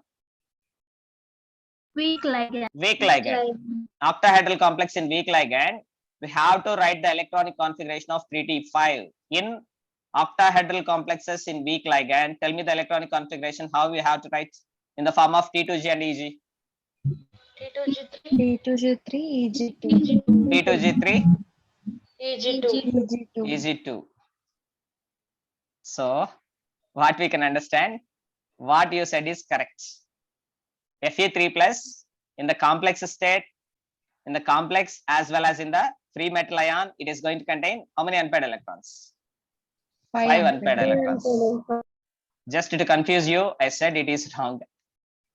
Weak ligand. Weak ligand. Octahedral complex in weak ligand, we have to write the electronic configuration of 3d5 in octahedral complexes in weak ligand. Tell me the electronic configuration, how we have to write in the form of T2G and EG. T2G3, T2G3, EG2. T2G3, EG2, EG2. EG2. So what we can understand, what you said is correct. Fe3 plus in the complex state, in the complex as well as in the free metal ion, it is going to contain how many unpaired electrons? 5 unpaired electrons. Just to confuse you, I said it is wrong.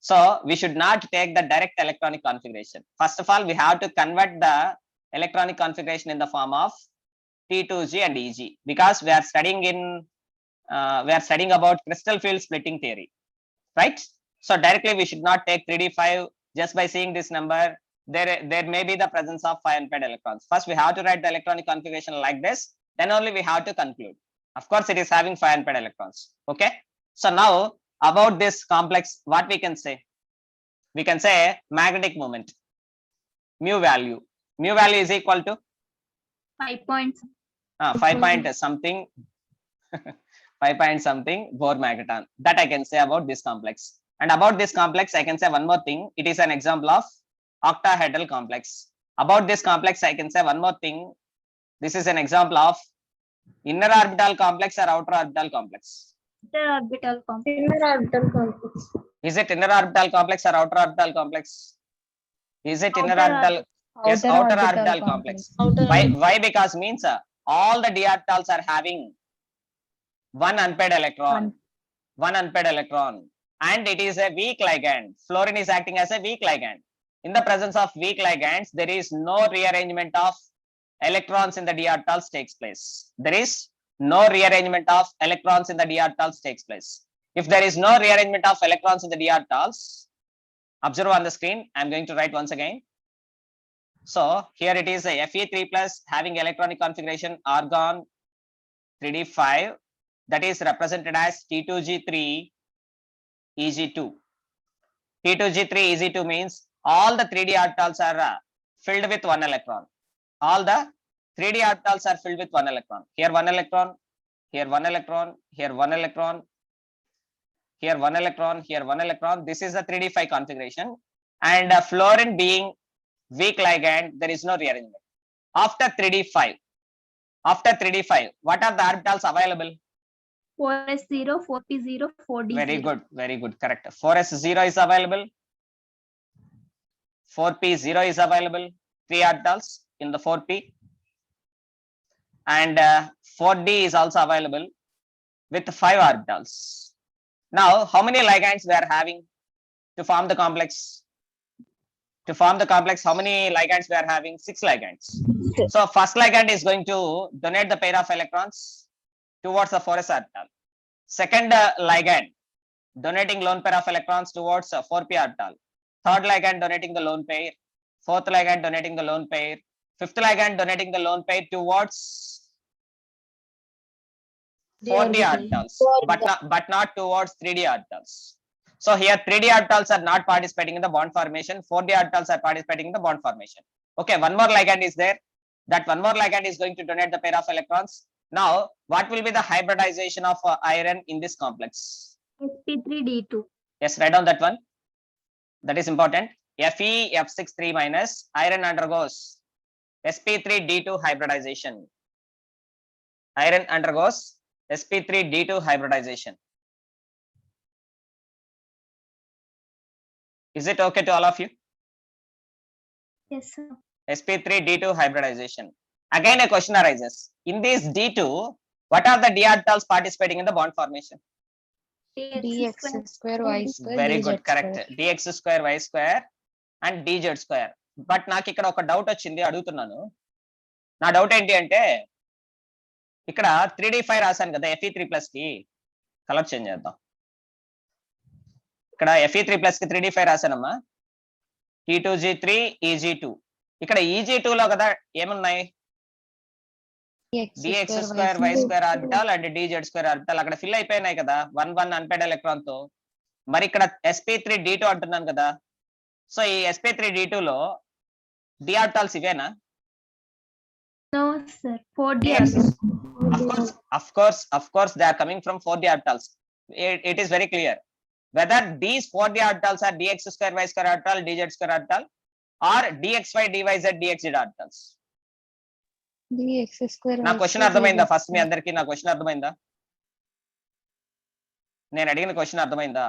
So we should not take the direct electronic configuration. First of all, we have to convert the electronic configuration in the form of T2G and EG, because we are studying about crystal field splitting theory, right? So directly we should not take 3d5 just by seeing this number. There may be the presence of 5 unpaired electrons. First we have to write the electronic configuration like this, then only we have to conclude. Of course, it is having 5 unpaired electrons. Okay. So now about this complex, what we can say? We can say magnetic moment. Mu value is equal to 5 points. 5 point something 5 point something Bohr magneton. That I can say about this complex. And about this complex, I can say one more thing. It is an example of octahedral complex. About this complex, I can say one more thing. This is an example of inner orbital complex or outer orbital complex. Interorbital complex. Interorbital complex. Is it inner orbital complex or outer orbital complex? Is it inner Outer orbital? Yes, outer orbital complex. Why? Because means all the d orbitals are having one unpaired electron. And it is a weak ligand. Fluorine is acting as a weak ligand. In the presence of weak ligands, there is no rearrangement of electrons in the d orbitals takes place. There is no rearrangement of electrons in the d orbitals takes place. If there is no rearrangement of electrons in the d orbitals, observe on the screen. I am going to write once again. So here it is a Fe3 plus having electronic configuration argon 3d5, that is represented as T2G3 EG2. T2G3 EG2 means all the 3d orbitals are filled with 1 electron. All the 3d orbitals are filled with 1 electron. Here 1 electron, here 1 electron, here 1 electron, here 1 electron, here 1 electron. This is the 3d5 configuration. And fluorine being weak ligand, there is no rearrangement. After 3d5, what are the orbitals available? 4s0, 4p0, 4d0. Very good, correct. 4s0 is available, 4p0 is available, 3 orbitals in the 4p, and 4d is also available with 5 orbitals. Now, how many ligands we are having to form the complex? To form the complex, how many ligands we are having? 6 ligands. So first ligand is going to donate the pair of electrons towards the 4s orbital. Second ligand donating lone pair of electrons towards 4p orbital. Third ligand donating the lone pair. Fourth ligand donating the lone pair. Fifth ligand donating the lone pair towards D 4D orbital. orbitals, but not towards 3D orbitals. So here 3D orbitals are not participating in the bond formation. 4D orbitals are participating in the bond formation. Okay, one more ligand is there. That one more ligand is going to donate the pair of electrons. Now, what will be the hybridization of iron in this complex? sp3d2. Yes, write down that one. That is important. Fe F6 3 minus iron undergoes sp3d2 hybridization. Iron undergoes sp3d2 hybridization. Is it okay to all of you? Yes, sir. sp3d2 hybridization. Again, a question arises. In this d2, what are the d orbitals participating in the bond formation? dx square y square Very dz good, correct. square. dx square y square and dz square. But నాకు ఇక్కడ ఒక doubt వచ్చింది, అడుగుతున్నాను. నా doubt ఏంటి అంటే ఇక్కడ 3d5 రాశాను కదా Fe3+ కి, కలర్ చేంజ్ చేద్దాం. ఇక్కడ Fe3+ కి 3d5 రాశానమ్మా, T2G3 EG2. ఇక్కడ EG2 లో కదా ఏమున్నాయి, dx square y square orbital and dz square orbital అక్కడ ఫిల్ అయిపోయినాయి కదా 1 అన్పేర్డ్ ఎలక్ట్రాన్ తో. మరి ఇక్కడ sp3d2 అంటున్నాను కదా, సో ఈ sp3d2 లో d ఆర్బిటాల్స్ ఇవేనా? No, sir. 4D Yes. orbital. Of course they are coming from 4D orbitals. It is very clear whether these 4D orbitals are dx square y square orbital, dz square orbital, or dxy dyz dxz orbitals. dx square నా y question square అర్థమైందా? dz first మీ square. అందరికి నా question అర్థమైందా? నేను అడిగిన question అర్థమైందా?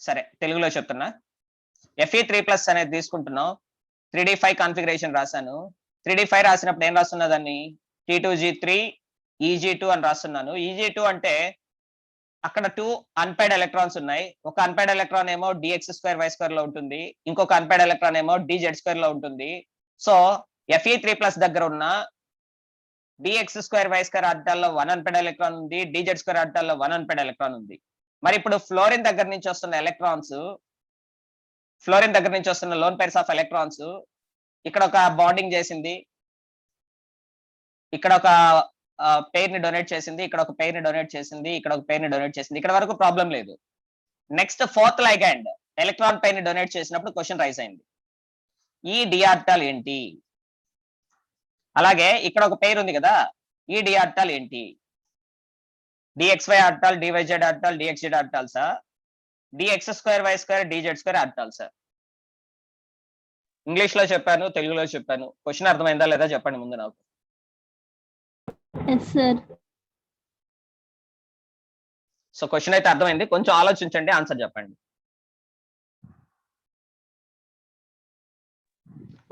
సరే, తెలుగులో చెప్తున్నా. Fe3+ అనేది తీసుకుంటున్నాం, 3d5 కాన్ఫిగరేషన్ రాశాను. 3d5 రాసినప్పుడు ఏం రాస్తున్నా దాన్ని T2G3 EG2 అని రాస్తున్నాను. EG2 అంటే అక్కడ 2 అన్పేర్డ్ ఎలక్ట్రాన్స్ ఉన్నాయి. ఒక అన్పేర్డ్ ఎలక్ట్రాన్ ఏమో dx square y square లో ఉంటుంది, ఇంకొక అన్పేర్డ్ ఎలక్ట్రాన్ ఏమో dz square లో ఉంటుంది. సో Fe3+ దగ్గర ఉన్న dx square y square ఆర్బిటాల్లో 1 unpaired electron ఉంది, dz square ఆర్బిటాల్లో 1 అన్పేర్డ్ ఎలక్ట్రాన్ ఉంది. మరి ఇప్పుడు ఫ్లోరిన్ దగ్గర నుంచి వస్తున్న ఎలక్ట్రాన్స్, ఫ్లోరిన్ దగ్గర నుంచి వస్తున్న లోన్ పైర్స్ ఆఫ్ ఎలక్ట్రాన్స్ ఇక్కడ ఒక బాండింగ్ చేసింది, ఇక్కడ ఒక పెయిర్ ని డొనేట్ చేసింది, ఇక్కడ ఒక పెయిర్ ని డొనేట్ చేసింది, ఇక్కడ ఒక పెయిర్ ని డొనేట్ చేసింది. ఇక్కడ వరకు ప్రాబ్లం లేదు. Next fourth ligand electron pair ని డొనేట్ చేసినప్పుడు క్వశ్చన్ రైజ్ అయింది, ఈ డి ఆర్బిటాల్ ఏంటి? అలాగే ఇక్కడ ఒక పెయిర్ ఉంది కదా, ఈ డి ఆర్బిటాల్ ఏంటి? dxy orbital, dyz orbital, dxz ఆర్బిటాల్సా, dx square y square dz square ఆర్బిటాల్సా? ఇంగ్లీష్ లో చెప్పాను, తెలుగులో చెప్పాను. క్వశ్చన్ అర్థమైందా లేదా చెప్పండి ముందు నాకు. Yes, sir. సో క్వశ్చన్ అయితే అర్థమైంది, కొంచెం ఆలోచించండి, ఆన్సర్ చెప్పండి.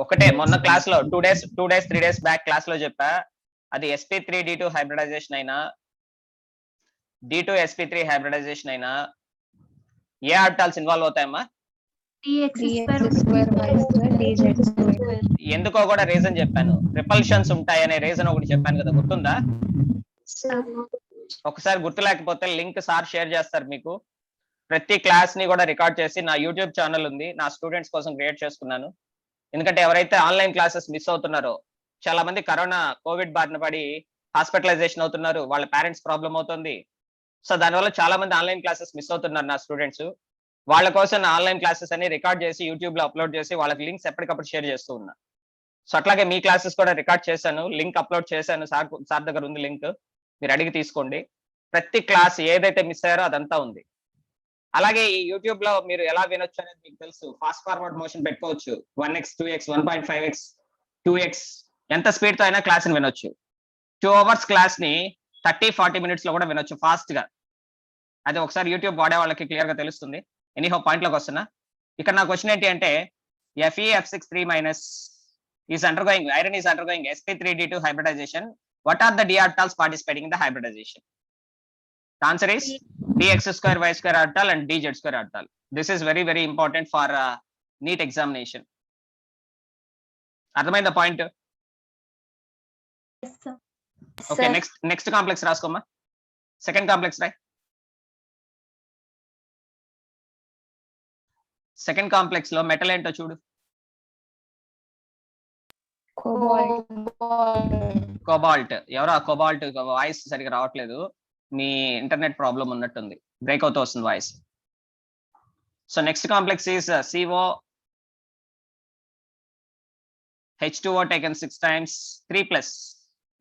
ఒకటే మొన్న క్లాస్ లో 2 days 3 days బ్యాక్ క్లాస్ లో చెప్పా, అది sp3d2 హైబ్రిడైజేషన్ అయినా d2 sp3 హైబ్రిడైజేషన్ అయినా ఏ ఆర్బిటాల్స్ ఇన్వాల్వ్ అవుతాయమ్మా? dx dx square y square dz square. ఎందుకో కూడా రీజన్ చెప్పాను, రిపల్షన్స్ ఉంటాయి అనే రీజన్ ఒకటి చెప్పాను కదా, గుర్తుందా? ఒకసారి గుర్తు లేకపోతే లింక్ సార్ షేర్ చేస్తారు మీకు. ప్రతి క్లాస్ ని కూడా రికార్డ్ చేసి నా యూట్యూబ్ ఛానల్ ఉంది, నా స్టూడెంట్స్ కోసం క్రియేట్ చేసుకున్నాను. ఎందుకంటే ఎవరైతే ఆన్లైన్ క్లాసెస్ మిస్ అవుతున్నారో, చాలా మంది కరోనా కోవిడ్ బారిన పడి హాస్పిటలైజేషన్ అవుతున్నారు, వాళ్ళ పేరెంట్స్ ప్రాబ్లం అవుతుంది. సో దానివల్ల చాలా మంది ఆన్లైన్ క్లాసెస్ మిస్ అవుతున్నారు నా స్టూడెంట్స్. వాళ్ళ కోసం నా ఆన్లైన్ క్లాసెస్ అన్ని రికార్డ్ చేసి యూట్యూబ్ లో అప్లోడ్ చేసి వాళ్ళకి లింక్స్ ఎప్పటికప్పుడు షేర్ చేస్తూ ఉన్నా. సో అట్లాగే మీ క్లాసెస్ కూడా రికార్డ్ చేశాను, లింక్ అప్లోడ్ చేశాను, సార్ దగ్గర ఉంది లింక్, మీరు అడిగి తీసుకోండి. ప్రతి క్లాస్ ఏదైతే మిస్ అయ్యారో అదంతా ఉంది. అలాగే ఈ యూట్యూబ్ లో మీరు ఎలా వినొచ్చు అనేది మీకు తెలుసు, ఫాస్ట్ ఫార్వర్డ్ మోషన్ పెట్టుకోవచ్చు, 1x 2x 1.5x 2x ఎంత స్పీడ్ తో అయినా క్లాస్ ని వినొచ్చు. 2 hours క్లాస్ ని 30-40 minutes లో కూడా వినొచ్చు ఫాస్ట్ గా. అది ఒకసారి యూట్యూబ్ వాడే వాళ్ళకి క్లియర్ గా తెలుస్తుంది. ఎనీహో పాయింట్ లోకి వస్తున్నా. ఇక్కడ నా క్వశ్చన్ ఏంటి అంటే Fe(F6) 3- is undergoing, iron is undergoing sp3d2 hybridization. What are the d orbitals participating in the hybridization? The answer is dx square y square orbital and dz square orbital. This is very very important for NEET examination. అర్థమైందా పాయింట్? Yes, sir. Okay, next complex రాసుకోమ్మా. Second complex రాయ్. Second complex లో metal ఏంటో చూడు. Cobalt. ఎవరా cobalt voice సరిగా రావట్లేదు, మీ ఇంటర్నెట్ ప్రాబ్లం ఉన్నట్టుంది, బ్రేక్ అవుతూ వస్తుంది వాయిస్. So next complex is CO H2O taken 6 times 3 plus.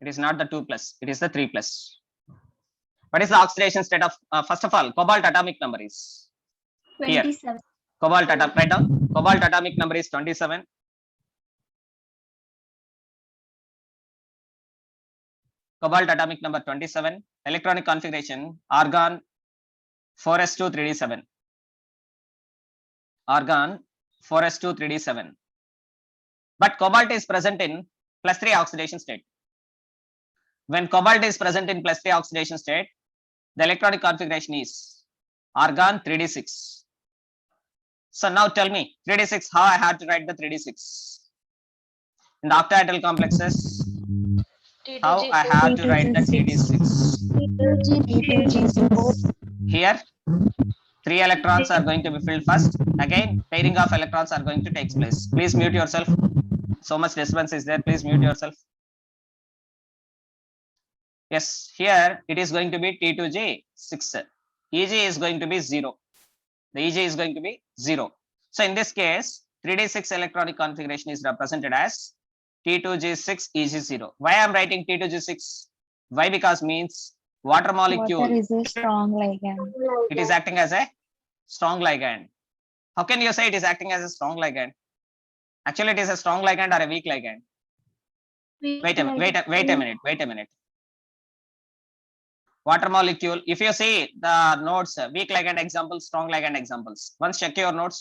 It is not the 2 plus, it is the 3 plus. What is the oxidation state of first of all cobalt atomic number is here. 27. Cobalt atom, write down. Cobalt atomic number is 27. Cobalt atomic number 27. Electronic configuration argon 4s2 3d7. Argon 4s2 3d7. But cobalt is present in +3 oxidation state. When cobalt is present in +3 oxidation state, the electronic configuration is argon 3d6. So now tell me 3d6, how I have to write the 3d6 in the octahedral complexes? How I have to write the 3d6? Here 3 electrons are going to be filled first. Again pairing of electrons are going to take place. Please mute yourself, so much disturbance is there, please mute yourself. Yes, here it is going to be T2G6. EG is going to be 0. The EG is going to be 0. So in this case 3d6 electronic configuration is represented as T2G6 EG0. Why I am writing T2G6? Why? Because means water molecule, Water is a strong ligand. it is acting as a strong ligand. How can you say it is acting as a strong ligand? Actually it is a strong ligand or a weak ligand. Wait a minute. Water molecule, if you see the notes, weak ligand examples, strong ligand examples, once check your notes,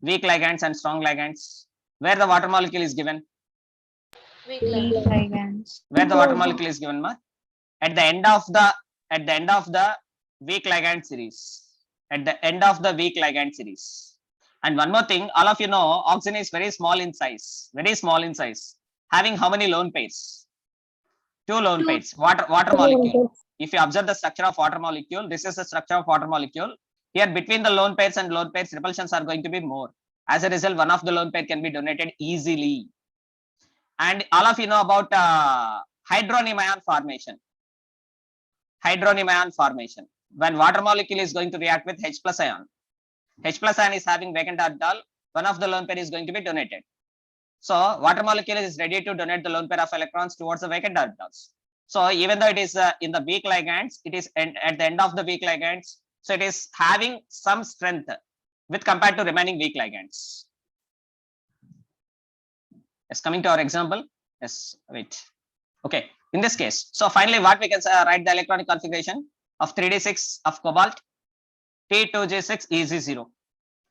weak ligands and strong ligands, where the water molecule is given, Weak ligands. where the water molecule is given, ma? At the end of the weak ligand series, at the end of the weak ligand series. And one more thing, all of you know oxygen is very small in size, having how many lone pairs? 2 lone pairs. Water molecule, if you observe the structure of water molecule, this is the structure of water molecule. Here between the lone pairs and lone pairs, repulsions are going to be more. As a result, one of the lone pair can be donated easily. And all of you know about hydronium ion formation. When water molecule is going to react with H plus ion, H plus ion is having vacant orbital, one of the lone pair is going to be donated. So water molecule is ready to donate the lone pair of electrons towards the vacant orbitals. So even though it is in the weak ligands, it is at the end of the weak ligands, so it is having some strength with compared to remaining weak ligands. Yes, coming to our example. Yes, wait. Okay, in this case, so finally what we can write the electronic configuration of 3d6 of cobalt, T2G6 EG0.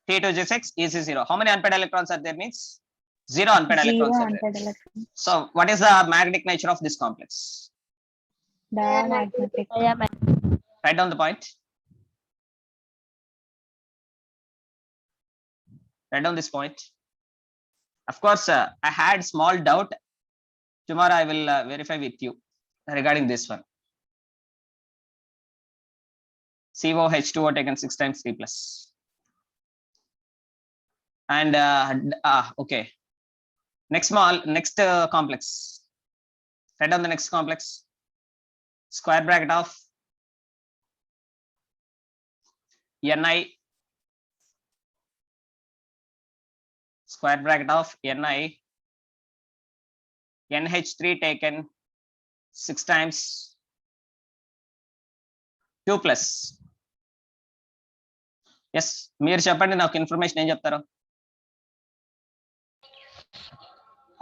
T2G6 EG0. How many unpaired electrons are there? Means 0 unpaired electrons are there. So what is the magnetic nature of this complex? Diamagnetic. Write down the point. Write down this point. Of course, I had small doubt. Tomorrow I will verify with you regarding this one. COH2O taken 6 times 3 plus. And okay. Next complex. Write down the next complex. Square bracket of Ni, square bracket of Ni, NH3 taken 6 times 2 plus. Yes, మీరు చెప్పండి, నాకు information ఏం చెప్తారు?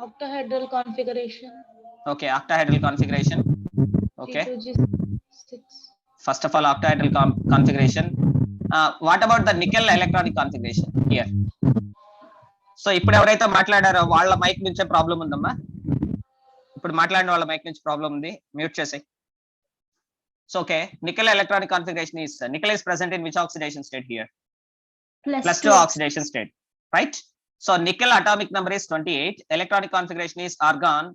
Octahedral configuration. Okay, octahedral configuration. Okay. T2G6. First of all, octahedral configuration. What about the nickel electronic configuration here? So ఇప్పుడు ఎవరైతే మాట్లాడారో వాళ్ళ mic నుంచే ప్రాబ్లం ఉందమ్మా. ఇప్పుడు మాట్లాడిన వాళ్ళ మైక్ నుంచి ప్రాబ్లం ఉంది, మ్యూట్ చేసేయ్. So okay, nickel electronic configuration is nickel is present in which oxidation state here? +2 oxidation state, right? So nickel atomic number is 28, electronic configuration is argon.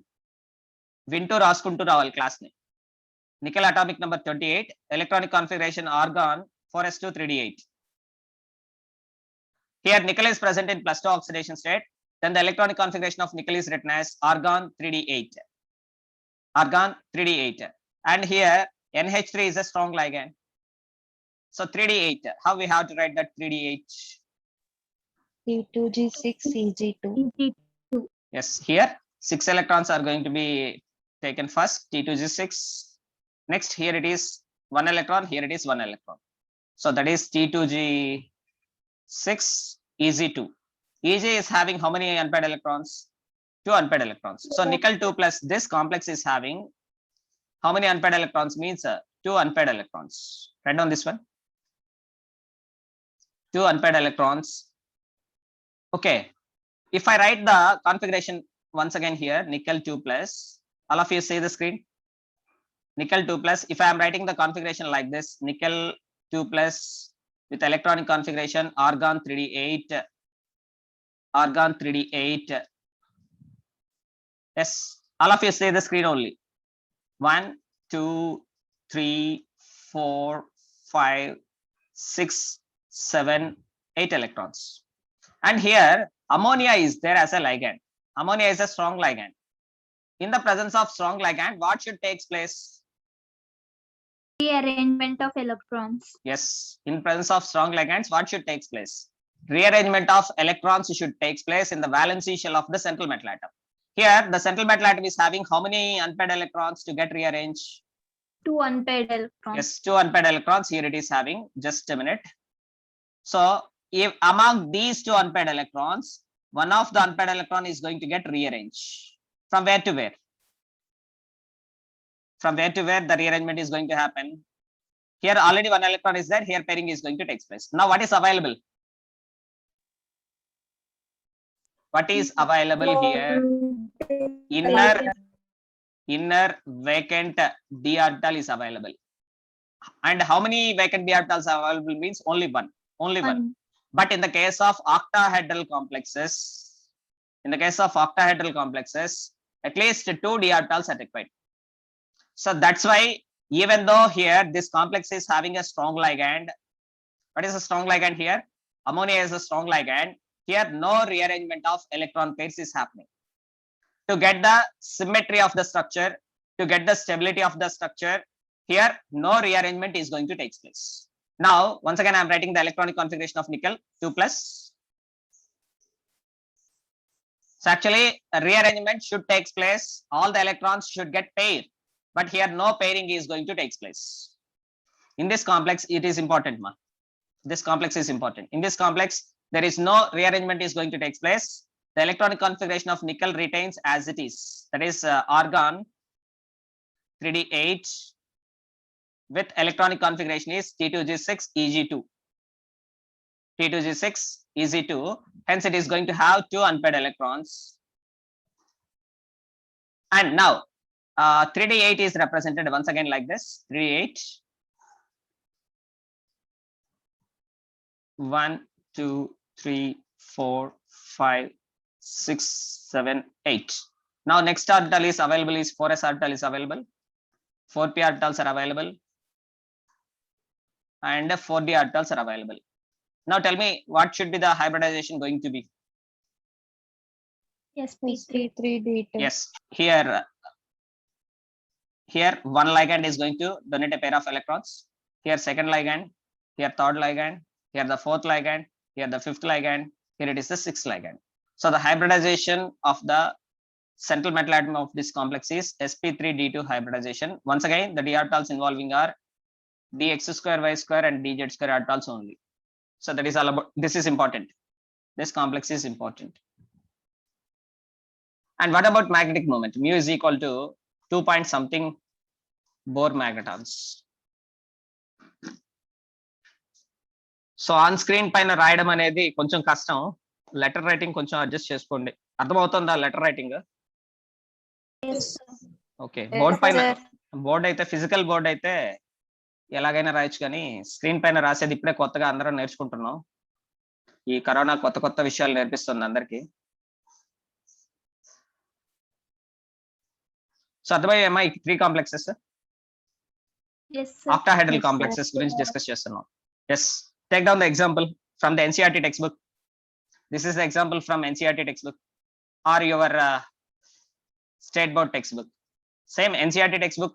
వింటూ రాసుకుంటూ రావాలి క్లాస్ ని. Nickel atomic number 28, electronic configuration argon 4s2 3d8. Here nickel is present in +2 oxidation state. then the electronic configuration of nickel is written as argon 3d8. Argon 3d8. And here NH3 is a strong ligand. So 3d8, how we have to write that 3d8? T2G6 Cg2. EG2. Yes, here 6 electrons are going to be taken first, T2G6. Next, here it is 1 electron, here it is 1 electron. So that is T2G6 Eg2. Eg is having how many unpaired electrons? 2 unpaired electrons. So nickel 2 plus this complex is having how many unpaired electrons? Means 2 unpaired electrons. Write down this one. 2 unpaired electrons. Okay. If I write the configuration once again here, nickel 2 plus, all of you see the screen? Nickel 2 plus, if I am writing the configuration like this, nickel 2 plus with electronic configuration, argon 3d8, argon 3d8. Yes, all of you see the screen only. 1, 2, 3, 4, 5, 6, 7, 8 electrons. And here ammonia is there as a ligand. Ammonia is a strong ligand. In the presence of strong ligand, what should take place? Rearrangement of electrons. Yes, in presence of strong ligands, what should take place? Rearrangement of electrons should take place in the valency shell of the central metal atom. Here, the central metal atom is having how many unpaired electrons to get rearranged? 2 unpaired electrons. Yes, 2 unpaired electrons. Here it is having, just a minute. So, if among these 2 unpaired electrons, one of the unpaired electron is going to get rearranged. From where to where? From where to where the rearrangement is going to happen? Here already 1 electron is there. Here pairing is going to take place. Now, what is available? What is available here? Inner vacant d orbital is available. And how many vacant d orbitals are available means only one. Only one. But in the case of octahedral complexes, at least 2 d orbitals are required. So that's why even though here this complex is having a strong ligand, what is a strong ligand here? Ammonia is a strong ligand. Here no rearrangement of electron pairs is happening. To get the symmetry of the structure, to get the stability of the structure, here no rearrangement is going to take place. Now, once again, I am writing the electronic configuration of nickel 2 plus. So actually, a rearrangement should take place. All the electrons should get paired, but here no pairing is going to take place. In this complex, it is important, ma. This complex is important. In this complex, there is no rearrangement is going to take place. The electronic configuration of nickel retains as it is. That is argon 3d8 with electronic configuration is T2G6 Eg2. T2G6 Eg2. Hence, it is going to have 2 unpaired electrons. And now, 3d8 is represented once again like this. 3d8. 1, 2, 3, 4, 5, 6, 7, 8. Now, next orbital is available is 4s orbital is available. 4p orbitals are available. And 4d orbitals are available. Now tell me, what should be the hybridization going to be? Yes, sp3d2. Yes, here one ligand is going to donate a pair of electrons. Here second ligand, here third ligand, here the fourth ligand, here the fifth ligand, here it is the sixth ligand. So the hybridization of the central metal atom of this complex is sp3d2 hybridization. Once again, the d orbitals involving are dx square y square and dz square orbitals only. So that is all about, this is important. This complex is important. And what about magnetic moment? Mu is equal to 2 point something Bohr magnetons. So on screen పైన రాయడం అనేది కొంచెం కష్టం. Letter writing కొంచెం adjust చేసుకోండి. అర్థమవుతుందా letter writing? Okay. Board అయితే physical board అయితే ఎలాగైనా రాయొచ్చు, కానీ స్క్రీన్ పైన రాసేది ఇప్పుడే కొత్తగా అందరం నేర్చుకుంటున్నాం. ఈ కరోనా కొత్త కొత్త విషయాలు నేర్పిస్తుంది అందరికి. సో అర్థమయ్యామా ఈ 3 కాంప్లెక్సెస్? Octahedral complexes గురించి డిస్కస్ చేస్తున్నాం. Yes, take down the example from the NCERT textbook. This is the example from NCERT textbook. or your state board textbook? Same NCERT textbook,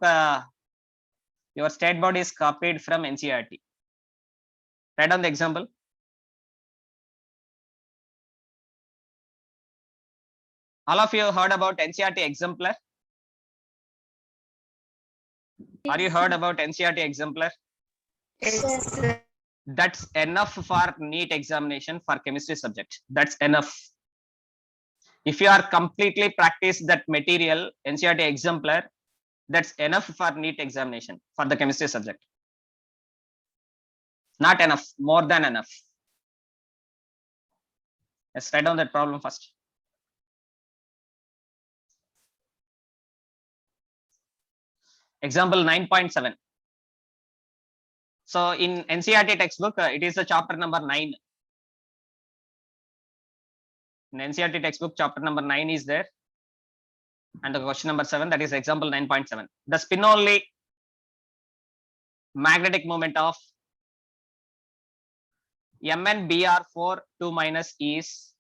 your state board is copied from NCERT. Write down the example. All of you heard about NCERT exemplar? Are you heard about NCERT exemplar? Yes, sir. That's enough for NEET examination for chemistry subject. That's enough. If you are completely practice that material, NCERT exemplar, that's enough for NEET examination for the chemistry subject. Not enough, more than enough. Let's write down that problem first. Example 9.7. So in NCERT textbook, it is the chapter number 9. In NCERT textbook, chapter number 9 is there. And the question number 7, that is example 9.7. The spin only magnetic moment of MnBr4 2 minus is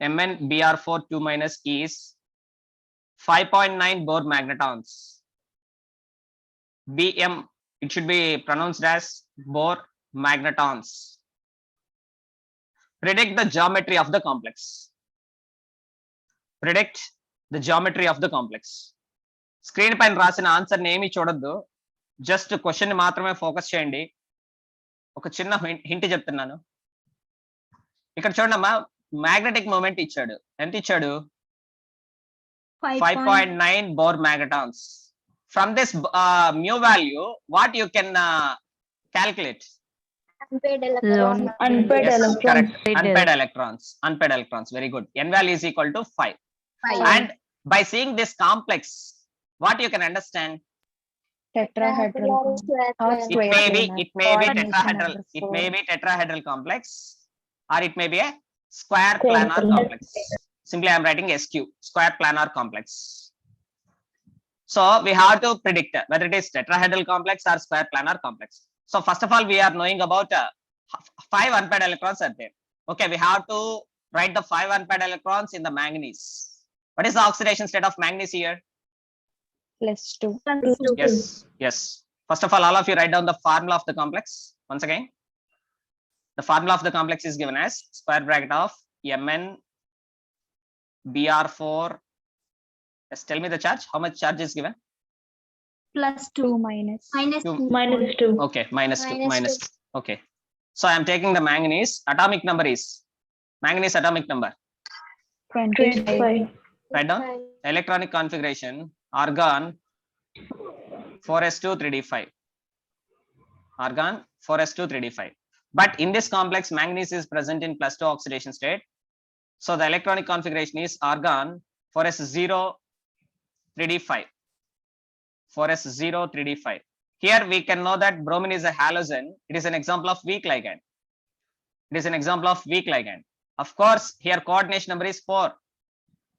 MnBr4 2 minus is 5.9 Bohr magnetons. BM, it should be pronounced as Bohr magnetons. Predict the geometry of the complex. Predict the geometry of the complex. Screen పైన రాసిన answer ఏమీ చూడొద్దు, just question మాత్రమే focus చేయండి. ఒక చిన్న hint చెప్తున్నాను. ఇక్కడ చూడమ్మా, మ్యాగ్నెటిక్ మూమెంట్ ఇచ్చాడు. ఎంత ఇచ్చాడు? 5.9 Bohr magnetons. From this mu value, what you can calculate? Unpaired electron. Unpaired Yes, electrons. correct. Unpaired electrons. Unpaired electrons. Very good. N value is equal to 5. And by seeing this complex, what you can understand? Tetrahedral. Or It square may be planar. tetrahedral. Number It four. may be tetrahedral complex, or it may be a square Square planar planar. complex. Simply I am writing SQ, square planar complex. So we have to predict whether it is tetrahedral complex or square planar complex. So first of all, we are knowing about 5 unpaired electrons are there. Okay, we have to write the 5 unpaired electrons in the manganese. What is the oxidation state of manganese here? +2. Yes, yes. First of all of you write down the formula of the complex once again. The formula of the complex is given as square bracket of Mn Br4. Just tell me the charge. How much charge is given? +2 2 minus. Two. -2. Okay, -2. Minus -2. Okay. So I am taking the manganese. Atomic number is manganese atomic number. 25. 25. Write down electronic configuration argon 4s2 3d5. Argon 4s2 3d5. But in this complex, manganese is present in +2 oxidation state. So the electronic configuration is argon 4s0 3d5. 4s0 3d5. Here we can know that bromine is a halogen. It is an example of weak ligand. It is an example of weak ligand. Of course, here coordination number is 4,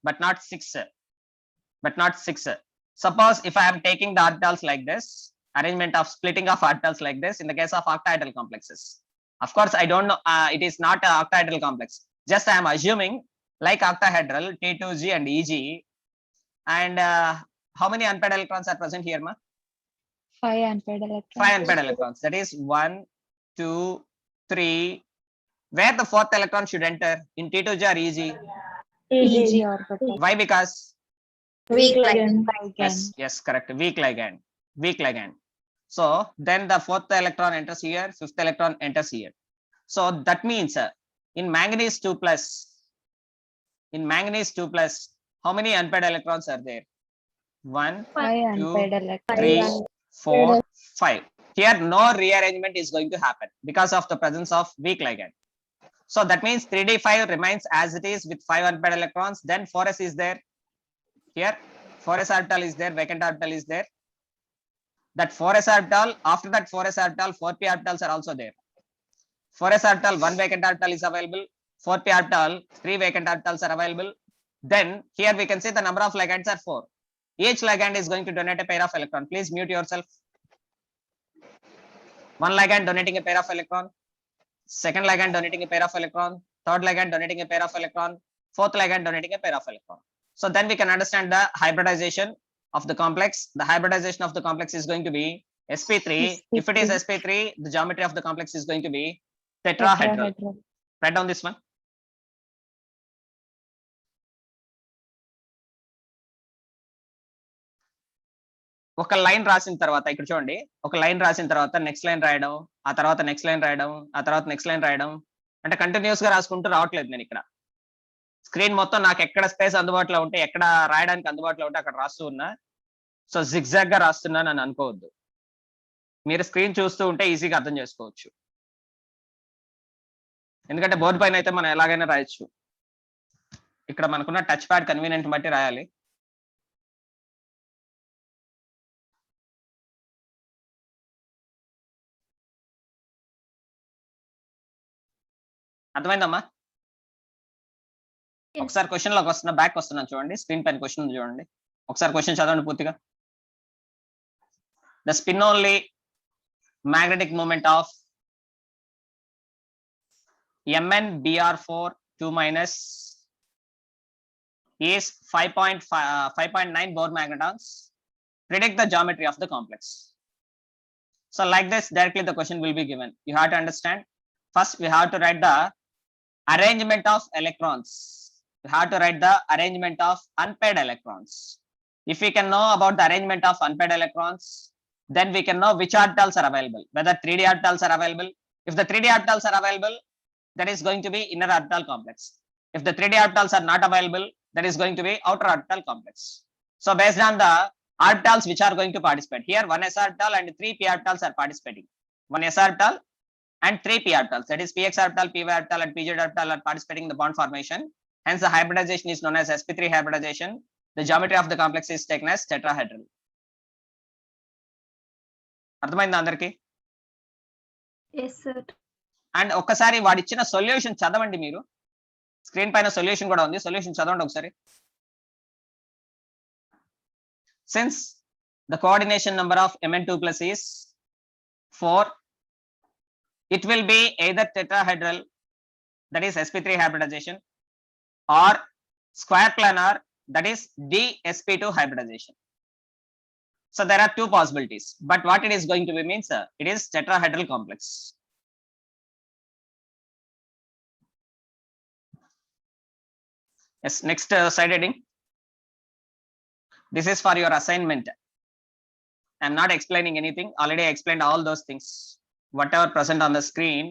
but not 6. But not 6. Suppose if I am taking the orbitals like this, arrangement of splitting of orbitals like this in the case of octahedral complexes. Of course, I don't know, it is not an octahedral complex. Just I am assuming like octahedral, T2G and EG. And how many unpaired electrons are present here, ma? 5 unpaired electrons. 5 unpaired electrons. That is 1, 2, 3. Where the 4th electron should enter? In T2G or EG? EG orbital. Why? Because Weak ligand. yes, yes, correct. Weak ligand. Weak ligand. So then the 4th electron enters here, 5th electron enters here. So that means in manganese 2 plus, how many unpaired electrons are there? 1, 5 2, unpaired electrons. 3, 4, 5. Here no rearrangement is going to happen because of the presence of weak ligand. So that means 3d5 remains as it is with 5 unpaired electrons. Then 4s is there. Here 4s orbital is there, vacant orbital is there. That 4s orbital, after that 4s orbital, 4p orbitals are also there. 4s orbital, 1 vacant orbital is available. 4p orbital, 3 vacant orbitals are available. Then here we can see the number of ligands are 4. Each ligand is going to donate a pair of electron. Please mute yourself. 1 ligand donating a pair of electron. Second ligand donating a pair of electron. Third ligand donating a pair of electron. fourth ligand donating a pair of electron. So then we can understand the hybridization of the complex. The hybridization of the complex is going to be sp3. If it is sp3, the geometry of the complex is going to be tetrahedral. Write down this one. ఒక line రాసిన తర్వాత ఇక్కడ చూడండి, ఒక line రాసిన తర్వాత next line రాయడం, ఆ తర్వాత నెక్స్ట్ లైన్ రాయడం, ఆ తర్వాత నెక్స్ట్ లైన్ రాయడం, అంటే కంటిన్యూస్ గా రాసుకుంటూ రావట్లేదు నేను ఇక్కడ. స్క్రీన్ మొత్తం నాకు ఎక్కడ స్పేస్ అందుబాటులో ఉంటే, ఎక్కడ రాయడానికి అందుబాటులో ఉంటే అక్కడ రాస్తూ ఉన్నా. సో జిగ్జాగ్ గా రాస్తున్నాను అని అనుకోవద్దు. మీరు స్క్రీన్ చూస్తూ ఉంటే ఈజీగా అర్థం చేసుకోవచ్చు. ఎందుకంటే బోర్డు పైన అయితే మనం ఎలాగైనా రాయొచ్చు. ఇక్కడ మనకున్న టచ్ ప్యాడ్ కన్వీనియంట్ బట్టి రాయాలి. అర్థమైందమ్మా? ఒకసారి క్వశ్చన్ లోకి వస్తున్నా, బ్యాక్ వస్తున్నాను చూడండి. స్క్రీన్ పైన క్వశ్చన్ ఉంది చూడండి. ఒకసారి క్వశ్చన్ చదవండి పూర్తిగా. The spin only magnetic moment of Mn Br4 2 minus is 5.9 Bohr magnetons. Predict the geometry of the complex. So like this, directly the question will be given. You have to understand. First, we have to write the arrangement of electrons. We have to write the arrangement of unpaired electrons. If we can know about the arrangement of unpaired electrons, then we can know which orbitals are available, whether 3D orbitals are available. If the 3D orbitals are available, that is going to be inner orbital complex. If the 3D orbitals are not available, that is going to be outer orbital complex. So based on the orbitals which are going to participate, here 1 s orbital and 3 p orbitals are participating. 1 s orbital and 3 p orbitals, that is px orbital, py orbital and pz orbital are participating in the bond formation. Hence the hybridization is known as sp3 hybridization. The geometry of the complex is taken as tetrahedral. అర్థమైందా అందరికి? And ఒక్కసారి వాడు ఇచ్చిన solution చదవండి. మీరు screen పైన solution కూడా ఉంది, సొల్యూషన్ చదవండి ఒకసారి. Since the coordination number of Mn2 plus is 4, it will be either tetrahedral, that is sp3 hybridization, or square planar, that is dsp2 hybridization. So there are two possibilities, but what it is going to be means it is tetrahedral complex. Yes, next slide heading. This is for your assignment. I am not explaining anything. Already I explained all those things. Whatever present on the screen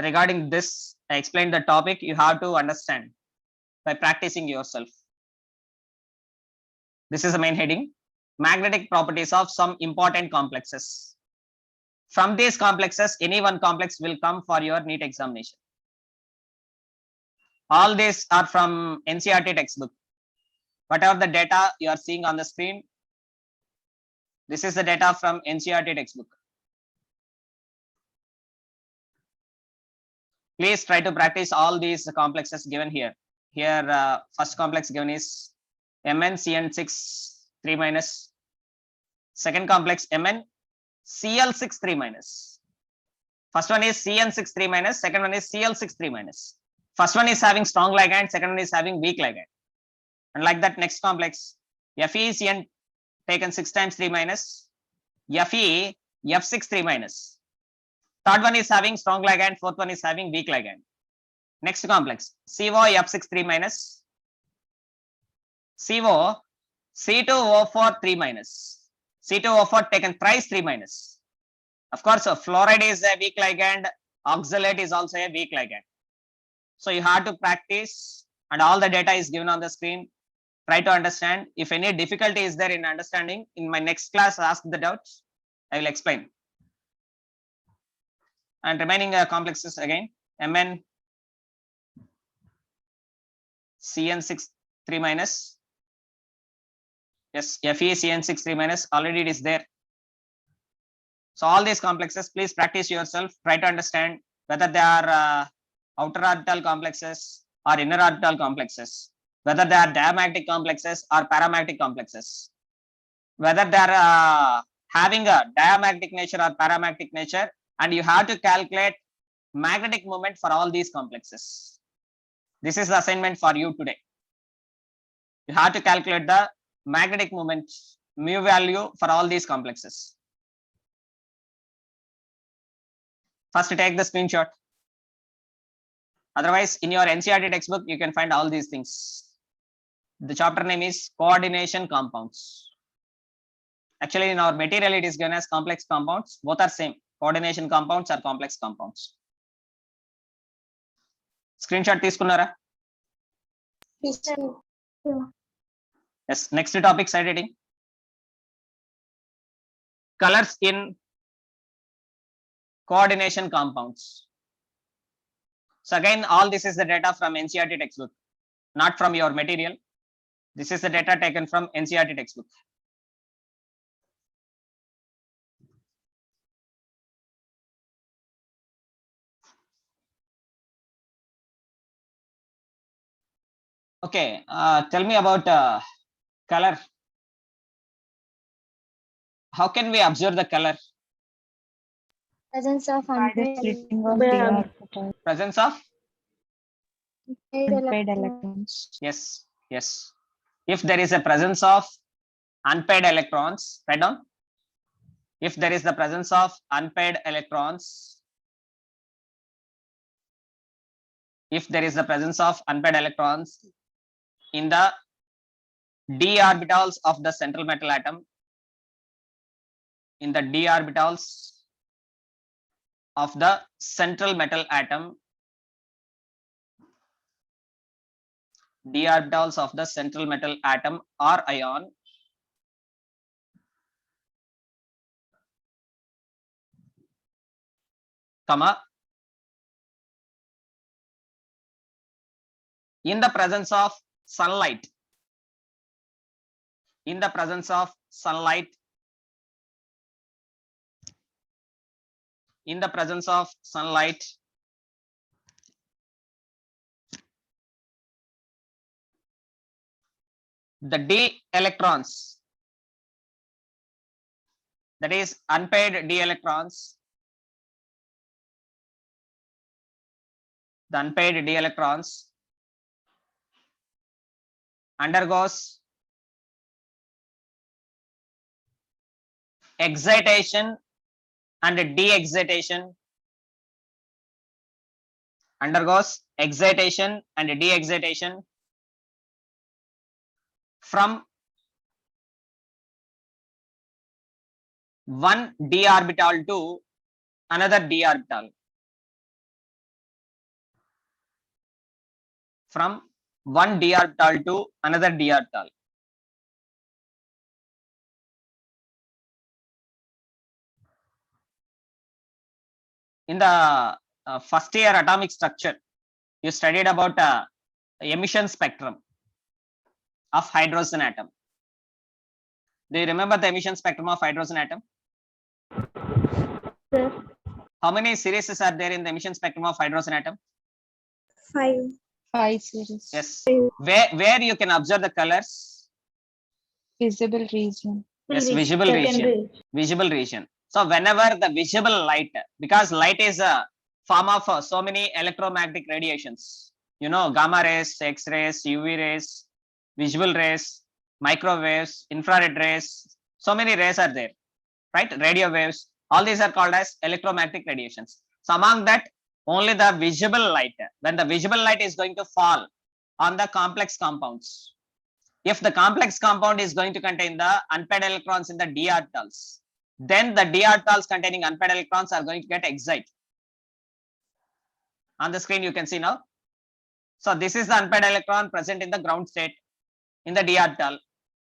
regarding this, I explained the topic. You have to understand by practicing yourself. This is the main heading. Magnetic properties of some important complexes. From these complexes, any one complex will come for your NEET examination. All these are from NCERT textbook. Whatever the data you are seeing on the screen, this is the data from NCERT textbook. Please try to practice all these complexes given here. Here, first complex given is MnCN6 3 minus. Second complex MnCl6 3 minus. First one is CN6 3 minus. Second one is Cl6 3 minus. First one is having strong ligand. Second one is having weak ligand. And like that, next complex FeCN taken 6 times 3 minus. Fe F6 3 minus. Third one is having strong ligand. Fourth one is having weak ligand. Next complex CO F6 3 minus. CO C2O4 3 minus. C2O4 taken thrice 3 minus. Of course, fluoride is a weak ligand. Oxalate is also a weak ligand. So you have to practice, and all the data is given on the screen. Try to understand. If any difficulty is there in understanding, in my next class, ask the doubts. I will explain. And remaining complexes again, Mn CN6 3 minus. Yes, FeCN6 3 minus, already it is there. So all these complexes, please practice yourself. Try to understand whether they are outer orbital complexes or inner orbital complexes, whether they are diamagnetic complexes or paramagnetic complexes, whether they are having a diamagnetic nature or paramagnetic nature, and you have to calculate magnetic moment for all these complexes. This is the assignment for you today. You have to calculate the magnetic moment mu value for all these complexes. First, take the screenshot. Otherwise, in your NCERT textbook, you can find all these things. The chapter name is coordination compounds. Actually, in our material, it is given as complex compounds. Both are same. Coordination compounds or complex compounds. Screenshot తీసుకున్నారా? Yes. Next topic, side heading. Colors in coordination compounds. So again, all this is the data from NCERT textbook, not from your material. This is the data taken from NCERT textbook. Okay, tell me about color. How can we observe the color? Presence of By the unpaired splitting of By the a- orbital. Presence of? Unpaired electrons. Yes, yes. If there is a presence of unpaired electrons, write down. If there is the presence of unpaired electrons, if there is the presence of unpaired electrons in the d orbitals of the central metal atom, in the d orbitals of the central metal atom, d orbitals of the central metal atom or ion, comma, in the presence of sunlight, in the presence of sunlight, in the presence of sunlight, the d electrons, that is unpaired d electrons, the unpaired d electrons undergoes excitation and de-excitation, undergoes excitation and de-excitation from one d orbital to another d orbital, from one d orbital to another d orbital. In the first year atomic structure, you studied about emission spectrum of hydrogen atom. Do you remember the emission spectrum of hydrogen atom? Yes. How many series are there in the emission spectrum of hydrogen atom? 5. 5 series. Yes. Where you can observe the colors? Visible region. Yes, visible region. Secondary. Visible region. So whenever the visible light, because light is a form of so many electromagnetic radiations, you know, gamma rays, X-rays, UV rays, visible rays, microwaves, infrared rays, so many rays are there, right? Radio waves, all these are called as electromagnetic radiations. So among that, only the visible light, when the visible light is going to fall on the complex compounds, if the complex compound is going to contain the unpaired electrons in the d orbitals, then the d orbitals containing unpaired electrons are going to get excited. On the screen you can see now. So this is the unpaired electron present in the ground state in the d orbital.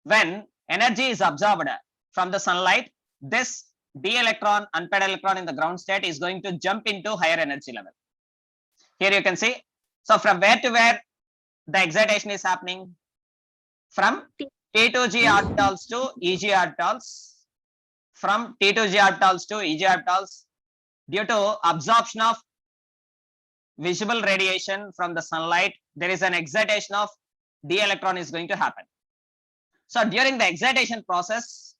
When energy is absorbed from the sunlight, this d electron, unpaired electron in the ground state is going to jump into higher energy level. Here you can see. So from where to where the excitation is happening? From T2G orbitals to EG orbitals. From T2G orbitals to EG orbitals, due to absorption of visible radiation from the sunlight, there is an excitation of d electron is going to happen. So during the excitation process,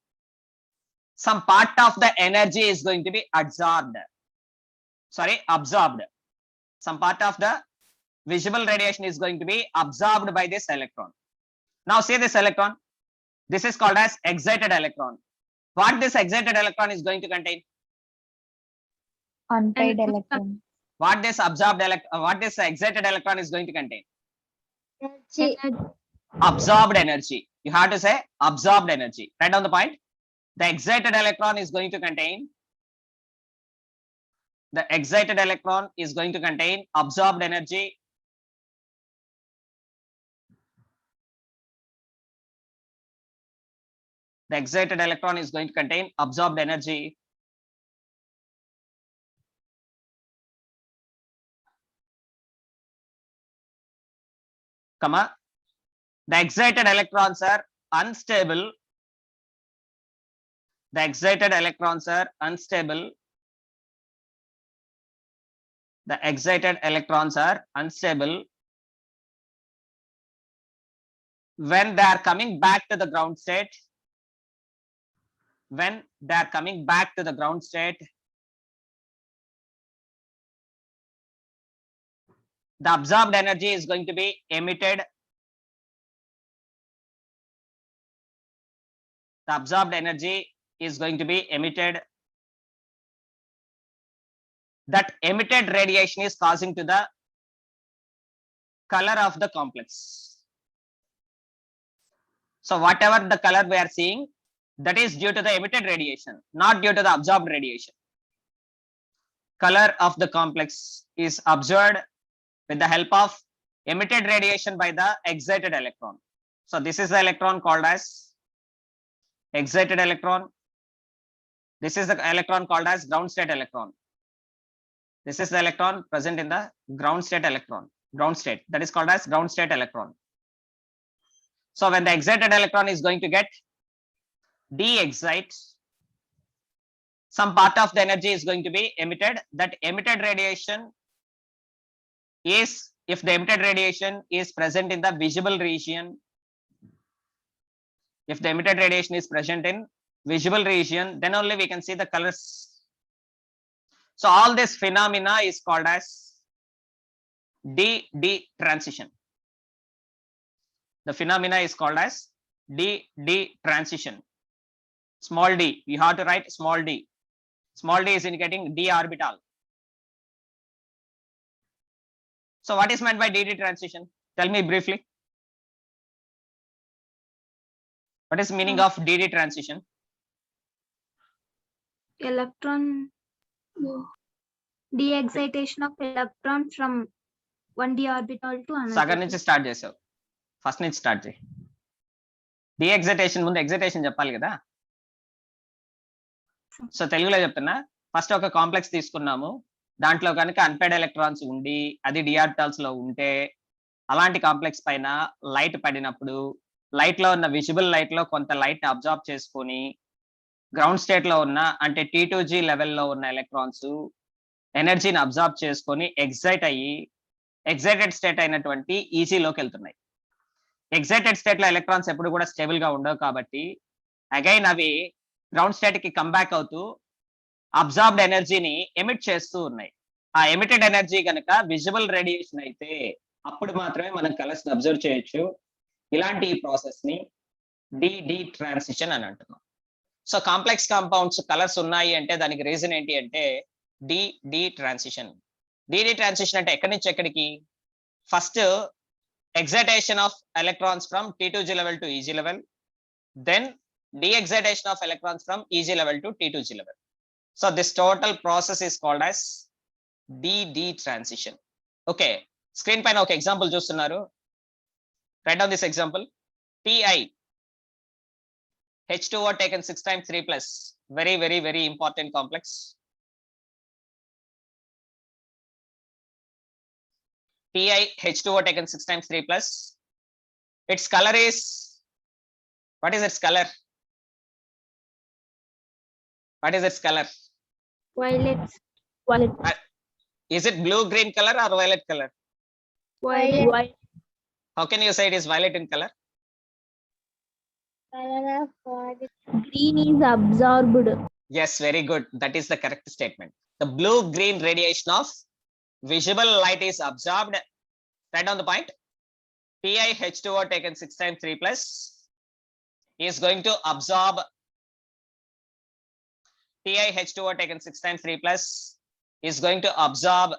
some part of the energy is going to be absorbed. Some part of the visible radiation is going to be absorbed by this electron. Now see this electron. This is called as excited electron. What this excited electron is going to contain? Unpaired electron. What this absorbed what this excited electron is going to contain? Energy. Absorbed energy. You have to say absorbed energy. Write down the point. The excited electron is going to contain. The excited electron is going to contain absorbed energy. The excited electron is going to contain absorbed energy. Comma. The excited electrons are unstable. The excited electrons are unstable. The excited electrons are unstable when they are coming back to the ground state. When they are coming back to the ground state, the absorbed energy is going to be emitted. The absorbed energy is going to be emitted. That emitted radiation is causing to the color of the complex. So whatever the color we are seeing, that is due to the emitted radiation, not due to the absorbed radiation. Color of the complex is observed with the help of emitted radiation by the excited electron. So this is the electron called as excited electron. This is the electron called as ground state electron. This is the electron present in the ground state electron. Ground state, that is called as ground state electron. So when the excited electron is going to get de-excite, some part of the energy is going to be emitted. That emitted radiation is, if the emitted radiation is present in the visible region, if the emitted radiation is present in visible region, then only we can see the colors. So all this phenomena is called as D transition. The phenomena is called as D transition. Small d, you have to write small d. Small d is indicating d orbital. So what is meant by D transition? Tell me briefly. What is the meaning of D transition? Electron. De-excitation of electron from one d orbital to another. సగం నుంచి start చేసావు, first నుంచి start చేయి. డీఎక్సైటేషన్ ముందు excitation చెప్పాలి కదా. So తెలుగులో చెప్తున్నా, ఫస్ట్ ఒక కాంప్లెక్స్ తీసుకున్నాము, దాంట్లో కనుక అన్పేడ్ ఎలక్ట్రాన్స్ ఉండి అది డి ఆర్బిటాల్స్ లో ఉంటే, అలాంటి కాంప్లెక్స్ పైన లైట్ పడినప్పుడు లైట్ లో ఉన్న విజిబుల్ లైట్ లో కొంత లైట్ అబ్జార్బ్ చేసుకొని గ్రౌండ్ స్టేట్ లో ఉన్న అంటే T2G లెవెల్లో ఉన్న ఎలక్ట్రాన్స్ ఎనర్జీని అబ్జార్బ్ చేసుకొని ఎగ్జైట్ అయ్యి ఎగ్జైటెడ్ స్టేట్ అయినటువంటి ఈజీలోకి వెళ్తున్నాయి. ఎగ్జైటెడ్ స్టేట్ లో ఎలక్ట్రాన్స్ ఎప్పుడు కూడా స్టేబుల్ గా ఉండవు కాబట్టి అగైన్ అవి గ్రౌండ్ స్టేట్ కి కంబ్యాక్ అవుతూ అబ్జార్బ్డ్ ఎనర్జీని ఎమిట్ చేస్తూ ఉన్నాయి. ఆ ఎమిటెడ్ ఎనర్జీ కనుక విజిబుల్ రేడియేషన్ అయితే అప్పుడు మాత్రమే మనం కలర్స్ అబ్జర్వ్ చేయొచ్చు. ఇలాంటి ప్రాసెస్ ని డి ట్రాన్సిషన్ అని అంటున్నాం. సో కాంప్లెక్స్ కాంపౌండ్స్ కలర్స్ ఉన్నాయి అంటే దానికి రీజన్ ఏంటి అంటే డి ట్రాన్సిషన్. డి ట్రాన్సిషన్ అంటే ఎక్కడి నుంచి ఎక్కడికి? First excitation of electrons from T2G level to EG level, then de-excitation of electrons from EG level to T2G level. So this total process is called as D transition. Okay, screen paina oka example chustunnaru. Write down this example. Ti H2O taken 6 times 3 plus, very important complex. Ti H2O taken 6 times 3 plus. Its color is, what is its color? What is its color? Violet. Is it blue green color or violet color? Violet. How can you say it is violet in color? Green is absorbed. Yes, very good. That is the correct statement. The blue green radiation of visible light is absorbed Write down the point. PiH2O taken 6 times 3 plus is going to absorb. PiH2O taken 6 times 3 plus is going to absorb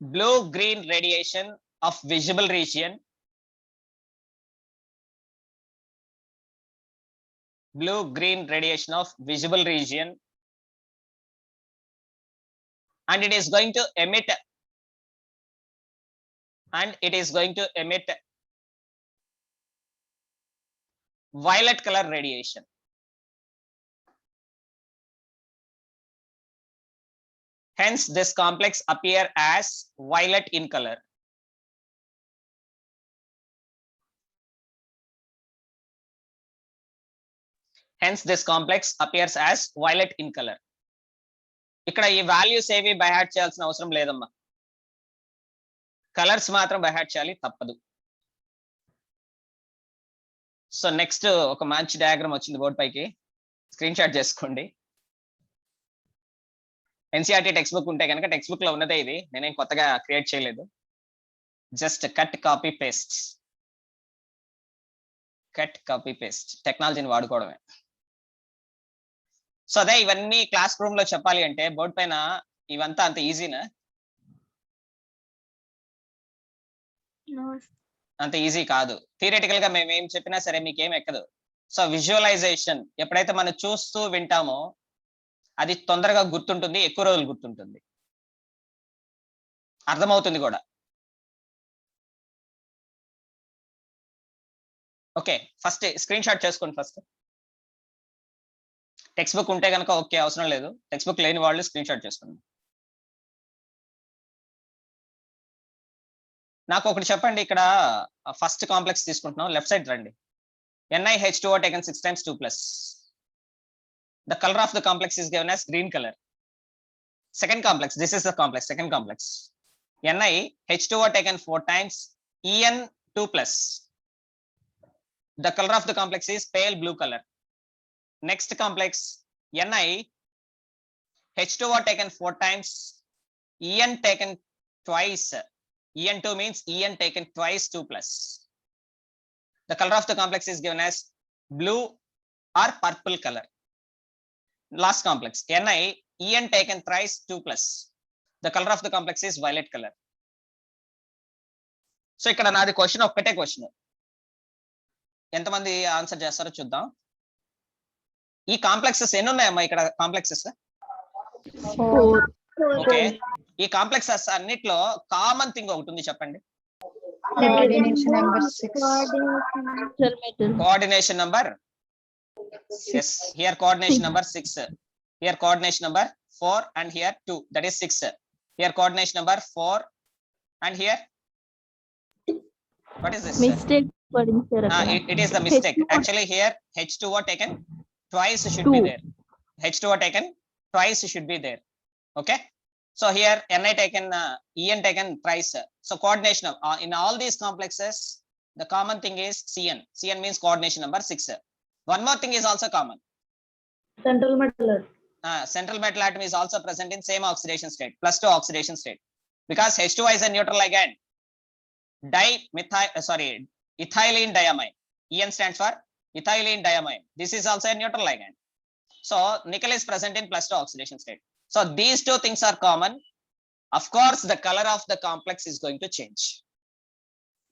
blue-green radiation of visible region. Blue-green radiation of visible region, and it is going to emit violet color radiation. Hence, this complex appear as violet in color. Hence, this complex appears as violet in color. ఇక్కడ ఈ values ఏవి by heart చేయాల్సిన అవసరం లేదమ్మా. Colours మాత్రం by heart చేయాలి, తప్పదు. So next ఒక మంచి డయాగ్రామ్ వచ్చింది బోర్డు పైకి, స్క్రీన్ షాట్ చేసుకోండి. ఎన్సీఆర్టీ టెక్స్ట్ బుక్ ఉంటే కనుక టెక్స్ట్ బుక్ లో ఉన్నదే ఇది, నేనేం కొత్తగా క్రియేట్ చేయలేదు. జస్ట్ కట్ కాపీ పేస్ట్ టెక్నాలజీని వాడుకోవడమే. సో అదే ఇవన్నీ క్లాస్ రూమ్ లో చెప్పాలి అంటే బోర్డు పైన ఇవంతా అంత ఈజీనా? అంత ఈజీ కాదు. థియరిటికల్ గా మేము ఏం చెప్పినా సరే మీకేం ఎక్కదు. సో విజువలైజేషన్ ఎప్పుడైతే మనం చూస్తూ వింటామో అది తొందరగా గుర్తుంటుంది, ఎక్కువ రోజులు గుర్తుంటుంది, అర్థమవుతుంది కూడా. ఓకే, ఫస్ట్ స్క్రీన్ షాట్ చేసుకోండి. ఫస్ట్ టెక్స్ట్ బుక్ ఉంటే కనుక ఓకే, అవసరం లేదు. టెక్స్ట్ బుక్ లేని వాళ్ళు స్క్రీన్ షాట్ చేసుకోండి. నాకు ఒకటి చెప్పండి, ఇక్కడ ఫస్ట్ కాంప్లెక్స్ తీసుకుంటున్నాం, లెఫ్ట్ సైడ్ రండి. NiH2O taken 6 times 2 plus. The color of the complex is given as green color. Second complex, this is the complex, second complex. NiH2O taken 4 times En2 plus. The color of the complex is pale blue color. Next complex, NiH2O taken 4 times En taken twice. En2 means En taken twice 2 plus. The color of the complex is given as blue or purple color. Last complex, Ni En taken thrice 2 plus. The color of the complex is violet color. So ఇక్కడ నాది question ఒక్కటే question, ఎంతమంది answer చేస్తారో చూద్దాం. ఈ complexes ఎన్ని ఉన్నాయమ్మా ఇక్కడ? Complexes okay. ఈ కాంప్లెక్సెస్ అన్నిట్లో కామన్ థింగ్ ఒకటి ఉంది, చెప్పండి. Coordination number 6. Coordination number, yes, here coordination number 6, here coordination number 4, and here 2, that is 6. Here coordination number 4, and here what is this? Mistake. It is the mistake. Actually here H2O taken twice should be there. H2O taken twice should be there. Okay, so here Ni taken En taken thrice. So coordination of in all these complexes the common thing is Cn. Cn means coordination number 6. One more thing is also common. Central metal atom. Central metal atom is also present in same oxidation state, +2 oxidation state, because H2O is a neutral ligand. Ethylene diamine. En stands for ethylene diamine. This is also a neutral ligand. So nickel is present in +2 oxidation state. So these two things are common. Of course, the color of the complex is going to change.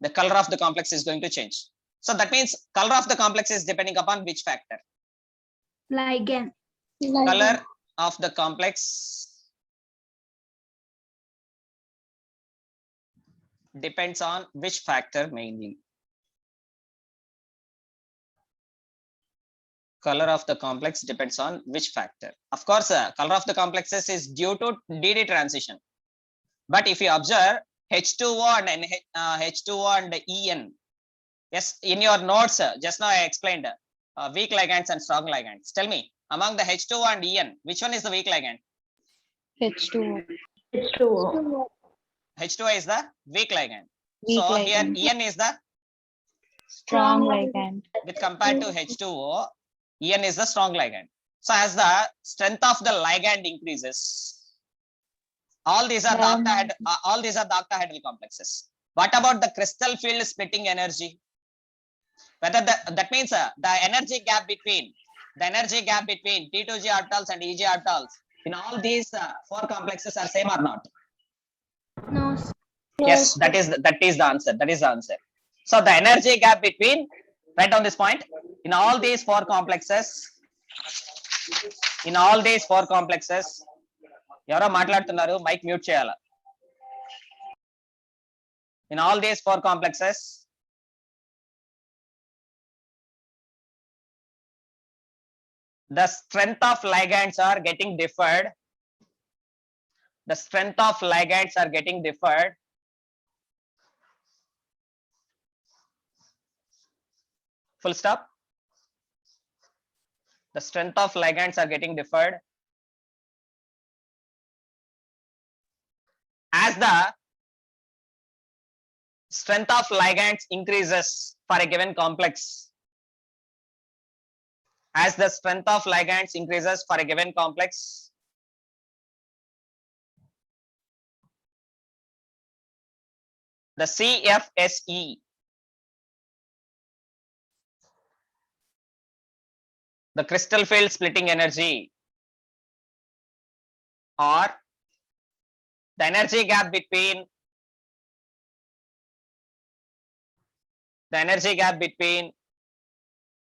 The color of the complex is going to change. So that means color of the complex is depending upon which factor? Ligand. Color of the complex depends on which factor mainly? Color of the complex depends on which factor? Of course, color of the complexes is due to DD transition. But if you observe H2O and H2O and En, yes, in your notes just now I explained weak ligands and strong ligands. Tell me, among the H2O and En, which one is the weak ligand? H2O. H2O is the weak ligand. Weak So here ligand. En is the, Strong ligand. with compared to H2O, En is the strong ligand. So as the strength of the ligand increases, All these are the Diamond. all these are the octahedral complexes. What about the crystal field splitting energy? Whether that means the energy gap between T2G orbitals and EG orbitals in all these four complexes are same or not? No, sir. Yes, that is the answer. That is the answer. So the energy gap between, write down this point, in all these four complexes, ఎవరో మాట్లాడుతున్నారు, mic mute చేయాల. In all these four complexes, the strength of ligands are getting differed. The strength of ligands are getting differed. Full stop. The strength of ligands are getting differed as the strength of ligands increases for a given complex. As the strength of ligands increases for a given complex, the CFSE, the crystal field splitting energy, or the energy gap between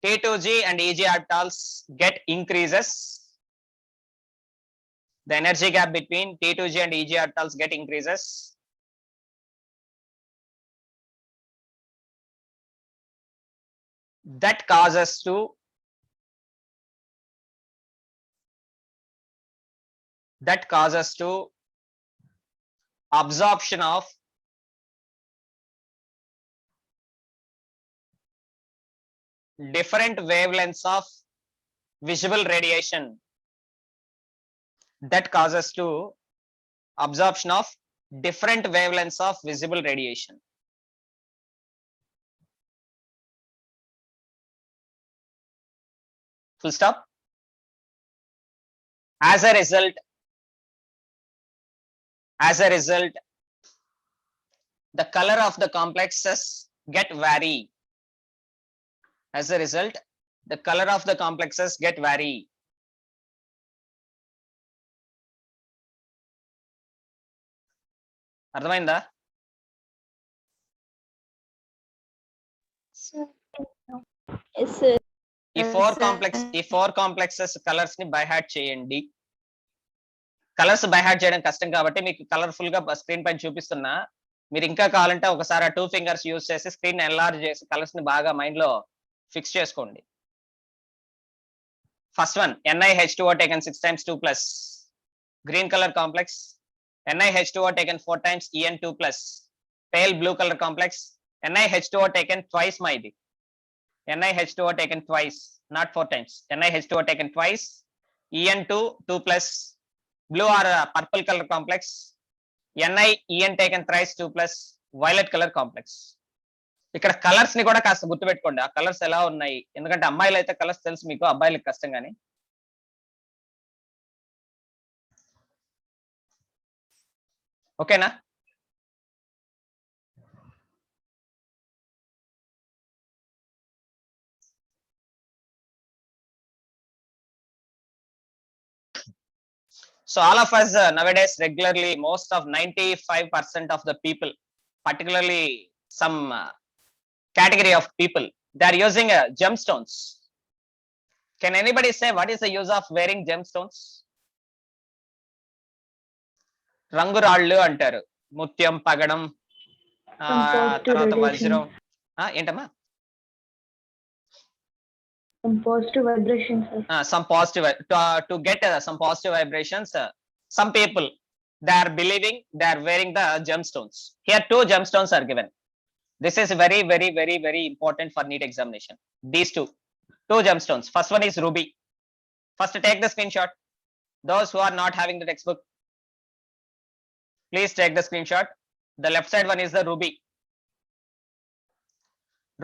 T2G and EG orbitals get increases. The energy gap between T2G and EG orbitals get increases. That causes to absorption of different wavelengths of visible radiation. That causes to absorption of different wavelengths of visible radiation. Full stop. As a result, the color of the complexes get vary. As a result, the color of the complexes get vary. అర్థమైందా? Yes, sir. ఈ four complexes colours ని by heart చేయండి. Colours by heart చేయడం కష్టం కాబట్టి మీకు colourful గా screen పైన చూపిస్తున్నా. మీరు ఇంకా కావాలంటే ఒకసారి 2 ఫింగర్స్ యూజ్ చేసి స్క్రీన్ ఎన్లార్జ్ చేసి కలర్స్ ని బాగా మైండ్ లో ఫిక్స్ చేసుకోండి. First one NiH2O taken 6 times 2 plus green color complex, NiH2O taken 4 times En2 plus pale blue color complex, NiH2O taken twice, my dear. NiH2O taken twice, not 4 times. NiH2O taken twice, En2 2 plus blue or purple color complex, NiEn taken thrice 2 plus violet color complex. ఇక్కడ colours ని కూడా కాస్త గుర్తుపెట్టుకోండి, ఆ colours ఎలా ఉన్నాయి, ఎందుకంటే అమ్మాయిలు అయితే కలర్స్ తెలుసు మీకు, అబ్బాయిలకు కష్టం. కానీ ఓకేనా? So all of us nowadays regularly, most of 95% of the people, particularly some category of people, they are using gemstones. Can anybody say what is the use of wearing gemstones? రంగురాళ్ళు అంటారు, ముత్యం, పగడం, తర్వాత వజ్రం. ఏంటమ్మా? Some positive vibrations. Some positive to get some positive vibrations. Some people, they are believing they are wearing the gemstones. Here 2 gemstones are given. This is very, very, very, very important for NEET examination. These two gemstones. First one is ruby. First, take the screenshot. Those who are not having the textbook, please take the screenshot. The left side one is the ruby.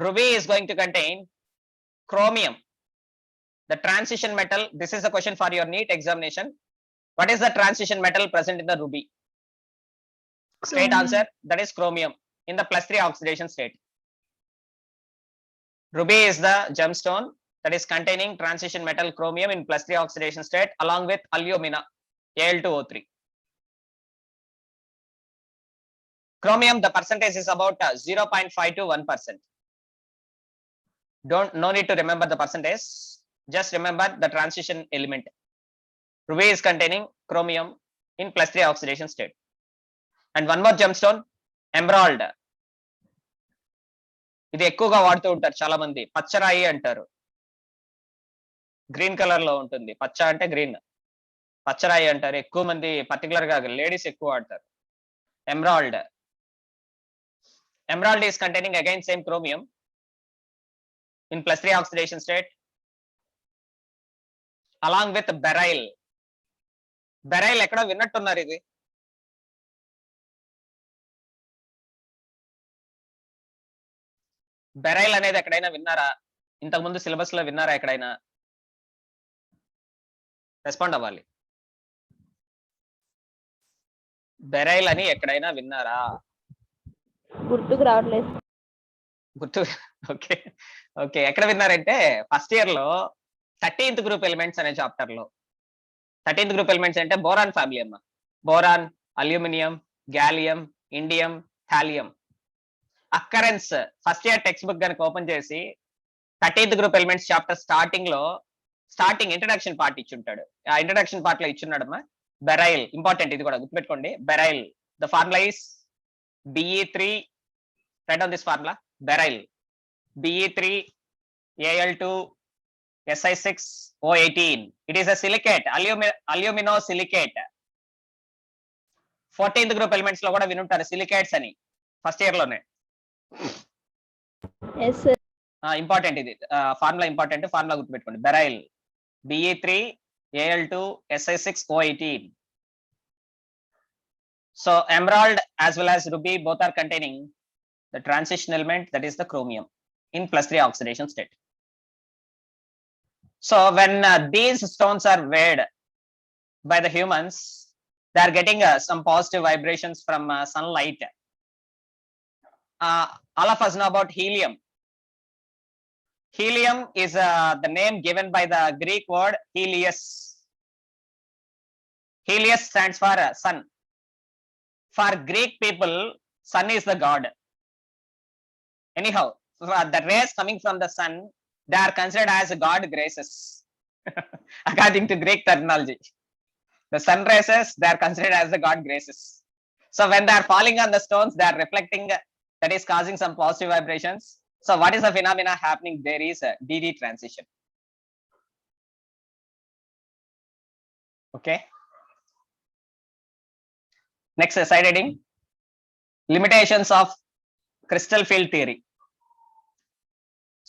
Ruby is going to contain chromium, the transition metal. This is a question for your NEET examination. What is the transition metal present in the ruby? Straight Chromium. answer, that is chromium in the +3 oxidation state. Ruby is the gemstone that is containing transition metal chromium in +3 oxidation state along with alumina, Al2O3. Chromium, the percentage is about 0.5 to 1%. No need to remember the percentage. Just remember the transition element. Ruby is containing chromium in +3 oxidation state. And one more gemstone, emerald. ఇది ఎక్కువగా వాడుతూ ఉంటారు చాలా మంది. పచ్చరాయి అంటారు. Green colour లో ఉంటుంది. పచ్చ అంటే గ్రీన్. పచ్చరాయి అంటారు. ఎక్కువ మంది పర్టికులర్ గా లేడీస్ ఎక్కువ వాడతారు. Emerald. Emerald is containing again same chromium in +3 oxidation state along with beryl. Beryl ఎక్కడ విన్నట్టున్నారు ఇది? బెరైల్ అనేది ఎక్కడైనా విన్నారా? ఇంతకు ముందు సిలబస్ లో విన్నారా ఎక్కడైనా? రెస్పాండ్ అవ్వాలి. బెరైల్ అని ఎక్కడైనా విన్నారా? గుర్తుకు రావట్లేదు. గుర్తు ఓకే ఓకే ఎక్కడ విన్నారంటే ఫస్ట్ ఇయర్ లో 13th గ్రూప్ ఎలిమెంట్స్ అనే చాప్టర్ లో 13th గ్రూప్ ఎలిమెంట్స్ అంటే బోరాన్ ఫ్యామిలీ అమ్మ. Boron, aluminium, gallium, indium, thallium. Occurrence first year textbook కనుక ఓపెన్ చేసి 13th group elements chapter starting introduction part ఇచ్చుంటాడు. ఆ ఇంట్రడక్షన్ పార్ట్ లో ఇచ్చున్నాడమ్మా బెరైల్. ఇంపార్టెంట్ ఇది కూడా గుర్తుపెట్టుకోండి. Beryl the formula is Be3, write down this formula, beryl, Be3, Al2, Si6O18. It is a silicate, aluminosilicate. 14th group elements లో కూడా వినుంటారు silicates అని ఫస్ట్ ఇయర్ లోనే. Yes, sir. ఇంపార్టెంట్ ఇది ఫార్ములా ఇంపార్టెంట్. ఫార్ములా గుర్తుపెట్టుకోండి. బెరైల్, Be3, Al2, Si6O18. So emerald as well as ruby both are containing the transition element, that is the chromium, in +3 oxidation state. So when these stones are weighed by the humans, they are getting some positive vibrations from sunlight. All of us know about helium. Helium is the name given by the Greek word Helios. Helios stands for sun. For Greek people, sun is the god. Anyhow, the rays coming from the sun, they are considered as god graces. According to Greek terminology, the sun rays, they are considered as the god graces. So when they are falling on the stones, they are reflecting, that is causing some positive vibrations. So what is the phenomena happening? There is a DD transition. Okay. Next, side heading, limitations of crystal field theory.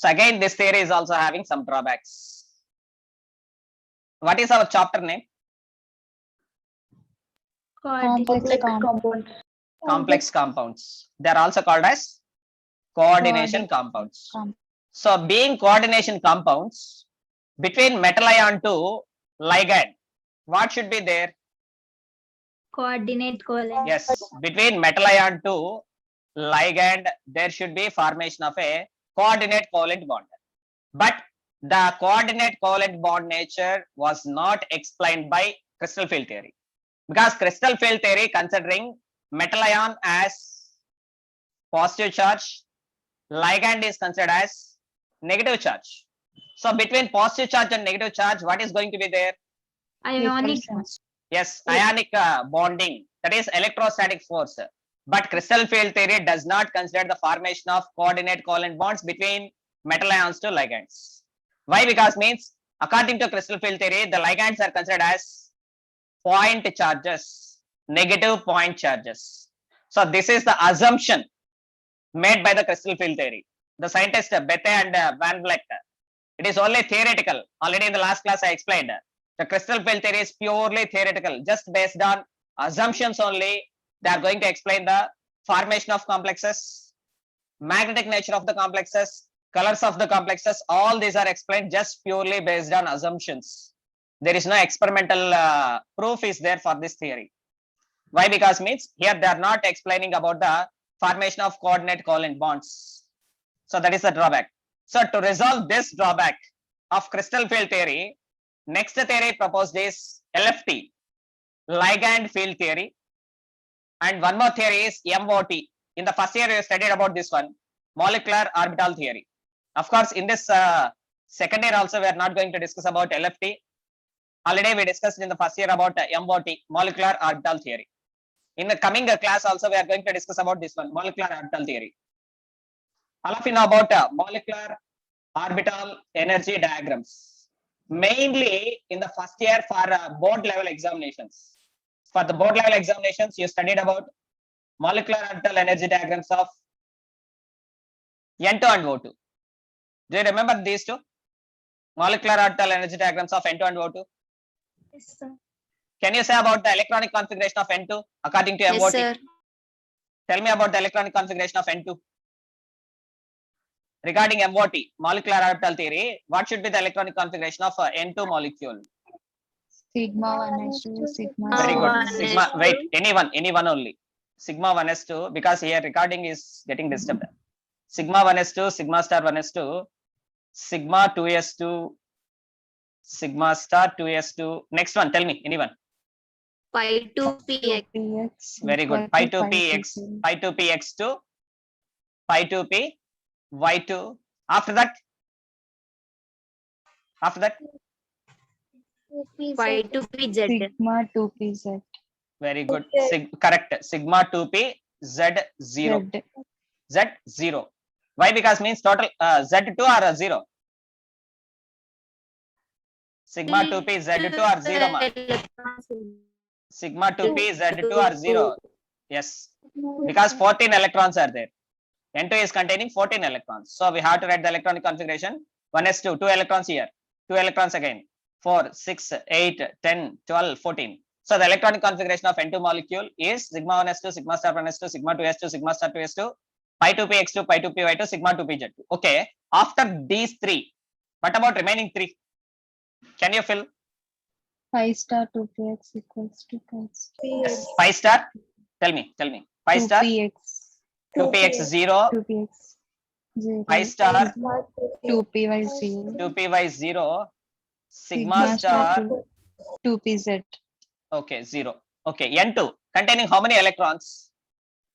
So again, this theory is also having some drawbacks. What is our chapter name? Complex compounds. Complex compounds. They are also called as coordination compounds. So being coordination compounds, between metal ion to ligand, what should be there? Coordinate covalent. Yes, between metal ion to ligand, there should be formation of a coordinate covalent bond. But the coordinate covalent bond nature was not explained by crystal field theory, because crystal field theory considering metal ion as positive charge, ligand is considered as negative charge. So between positive charge and negative charge, what is going to be there? Ionic. Yes, ionic bonding, that is electrostatic force. But crystal field theory does not consider the formation of coordinate covalent bonds between metal ions to ligands. Why? Because means according to crystal field theory, the ligands are considered as point charges, negative point charges. So this is the assumption made by the crystal field theory. The scientists Bethe and Van Vleck. It is only theoretical. Already in the last class I explained. The crystal field theory is purely theoretical, just based on assumptions only. They are going to explain the formation of complexes, magnetic nature of the complexes, colors of the complexes. All these are explained just purely based on assumptions. There is no experimental proof is there for this theory. Why? Because means here they are not explaining about the formation of coordinate covalent bonds. So that is the drawback. So to resolve this drawback of crystal field theory, next theory proposed is LFT, ligand field theory, and one more theory is MOT. In the first year, we studied about this one, molecular orbital theory. Of course, in this second year also, we are not going to discuss about LFT. Already we discussed in the first year about MOT, molecular orbital theory. In the coming class also, we are going to discuss about this one, molecular orbital theory. All of you know about molecular orbital energy diagrams. Mainly in the first year for board level examinations. For the board level examinations, you studied about molecular orbital energy diagrams of N2 and O2. Do you remember these two? Molecular orbital energy diagrams of N2 and O2. Yes, sir. Can you say about the electronic configuration of N2 according to Yes, MOT? sir. Tell me about the electronic configuration of N2. Regarding MOT, molecular orbital theory, what should be the electronic configuration of N2 molecule? Sigma 1s2, sigma Very good. 1s2. Sigma, wait, anyone only. Sigma 1s2, because here recording is getting disturbed. Sigma 1s2, sigma star 1s2, sigma 2s2, sigma star 2s2. Next one, tell me, anyone. Pi 2 px. px. Very good. Pi 2 px, pi 2 px2, pi 2 p, y2. After that, Pi 2 pz. Sigma 2pz. very good. Correct. Sigma 2p, z0. Z. Z0. Why? Because means total Z2 or 0. Sigma 2p Z2 or 0 ma. Sigma 2p Z2 or 0. Yes. Because 14 electrons are there. N2 is containing 14 electrons. So we have to write the electronic configuration. 1s2, 2 electrons here. 2 electrons again. 4, 6, 8, 10, 12, 14. So the electronic configuration of N2 molecule is sigma 1s2, sigma star 1s2, sigma 2s2, sigma star 2s2, pi 2px2, pi 2py2, sigma 2pz2. Okay. After these three, what about remaining three? Can you fill? Pi star 2px equals to pi star. Yes. Pi star. Tell me. Pi star 2px. 2px 0. 2px 0. Pi star 2py 0. 2py 0. Sigma star. 2pz. Okay, 0. Okay, N2 containing how many electrons?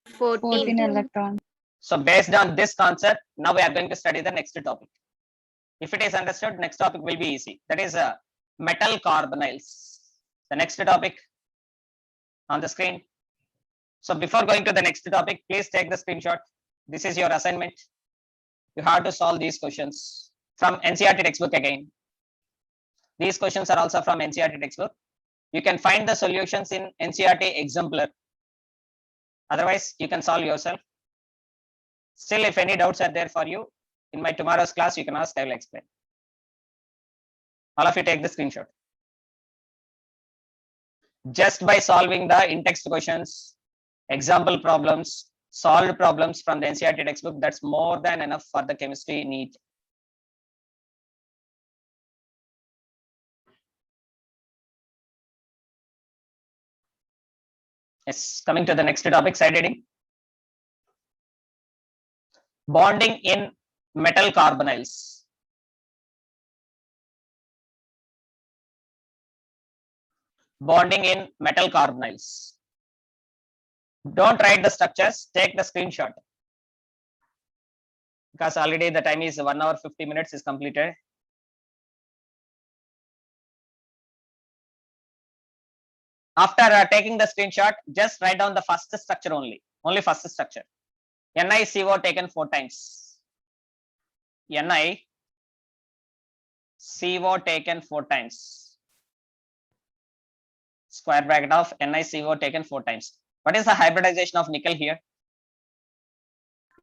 14 electrons. So based on this concept, now we are going to study the next topic. If it is understood, next topic will be easy. That is metal carbonyls. The next topic on the screen. So before going to the next topic, please take the screenshot. This is your assignment. You have to solve these questions from NCERT textbook again. These questions are also from NCERT textbook. You can find the solutions in NCERT exemplar. Otherwise, you can solve yourself. Still, if any doubts are there for you, in my tomorrow's class, you can ask, I will explain. All of you take the screenshot. Just by solving the in-text questions, example problems, solved problems from the NCERT textbook, that's more than enough for the chemistry NEET. Yes, coming to the next topic, side heading. Bonding in metal carbonyls. Bonding in metal carbonyls. Don't write the structures, take the screenshot. Because already the time is 1 hour 50 minutes is completed. After taking the screenshot, just write down the first structure only first structure. NiCO taken 4 times. NiCO taken 4 times. Square bracket of NiCO taken 4 times. What is the hybridization of nickel here?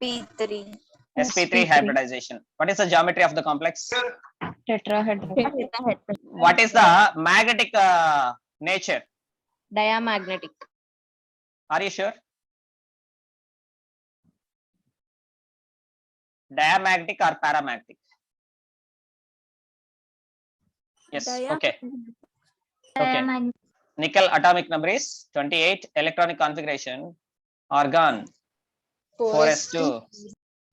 P3. sp3 hybridization. What is the geometry of the complex? Tetrahedral. What is the magnetic nature? Diamagnetic. Are you sure? Diamagnetic or paramagnetic? Yes. Okay. Okay. nickel atomic number is 28. Electronic configuration, argon 4s2,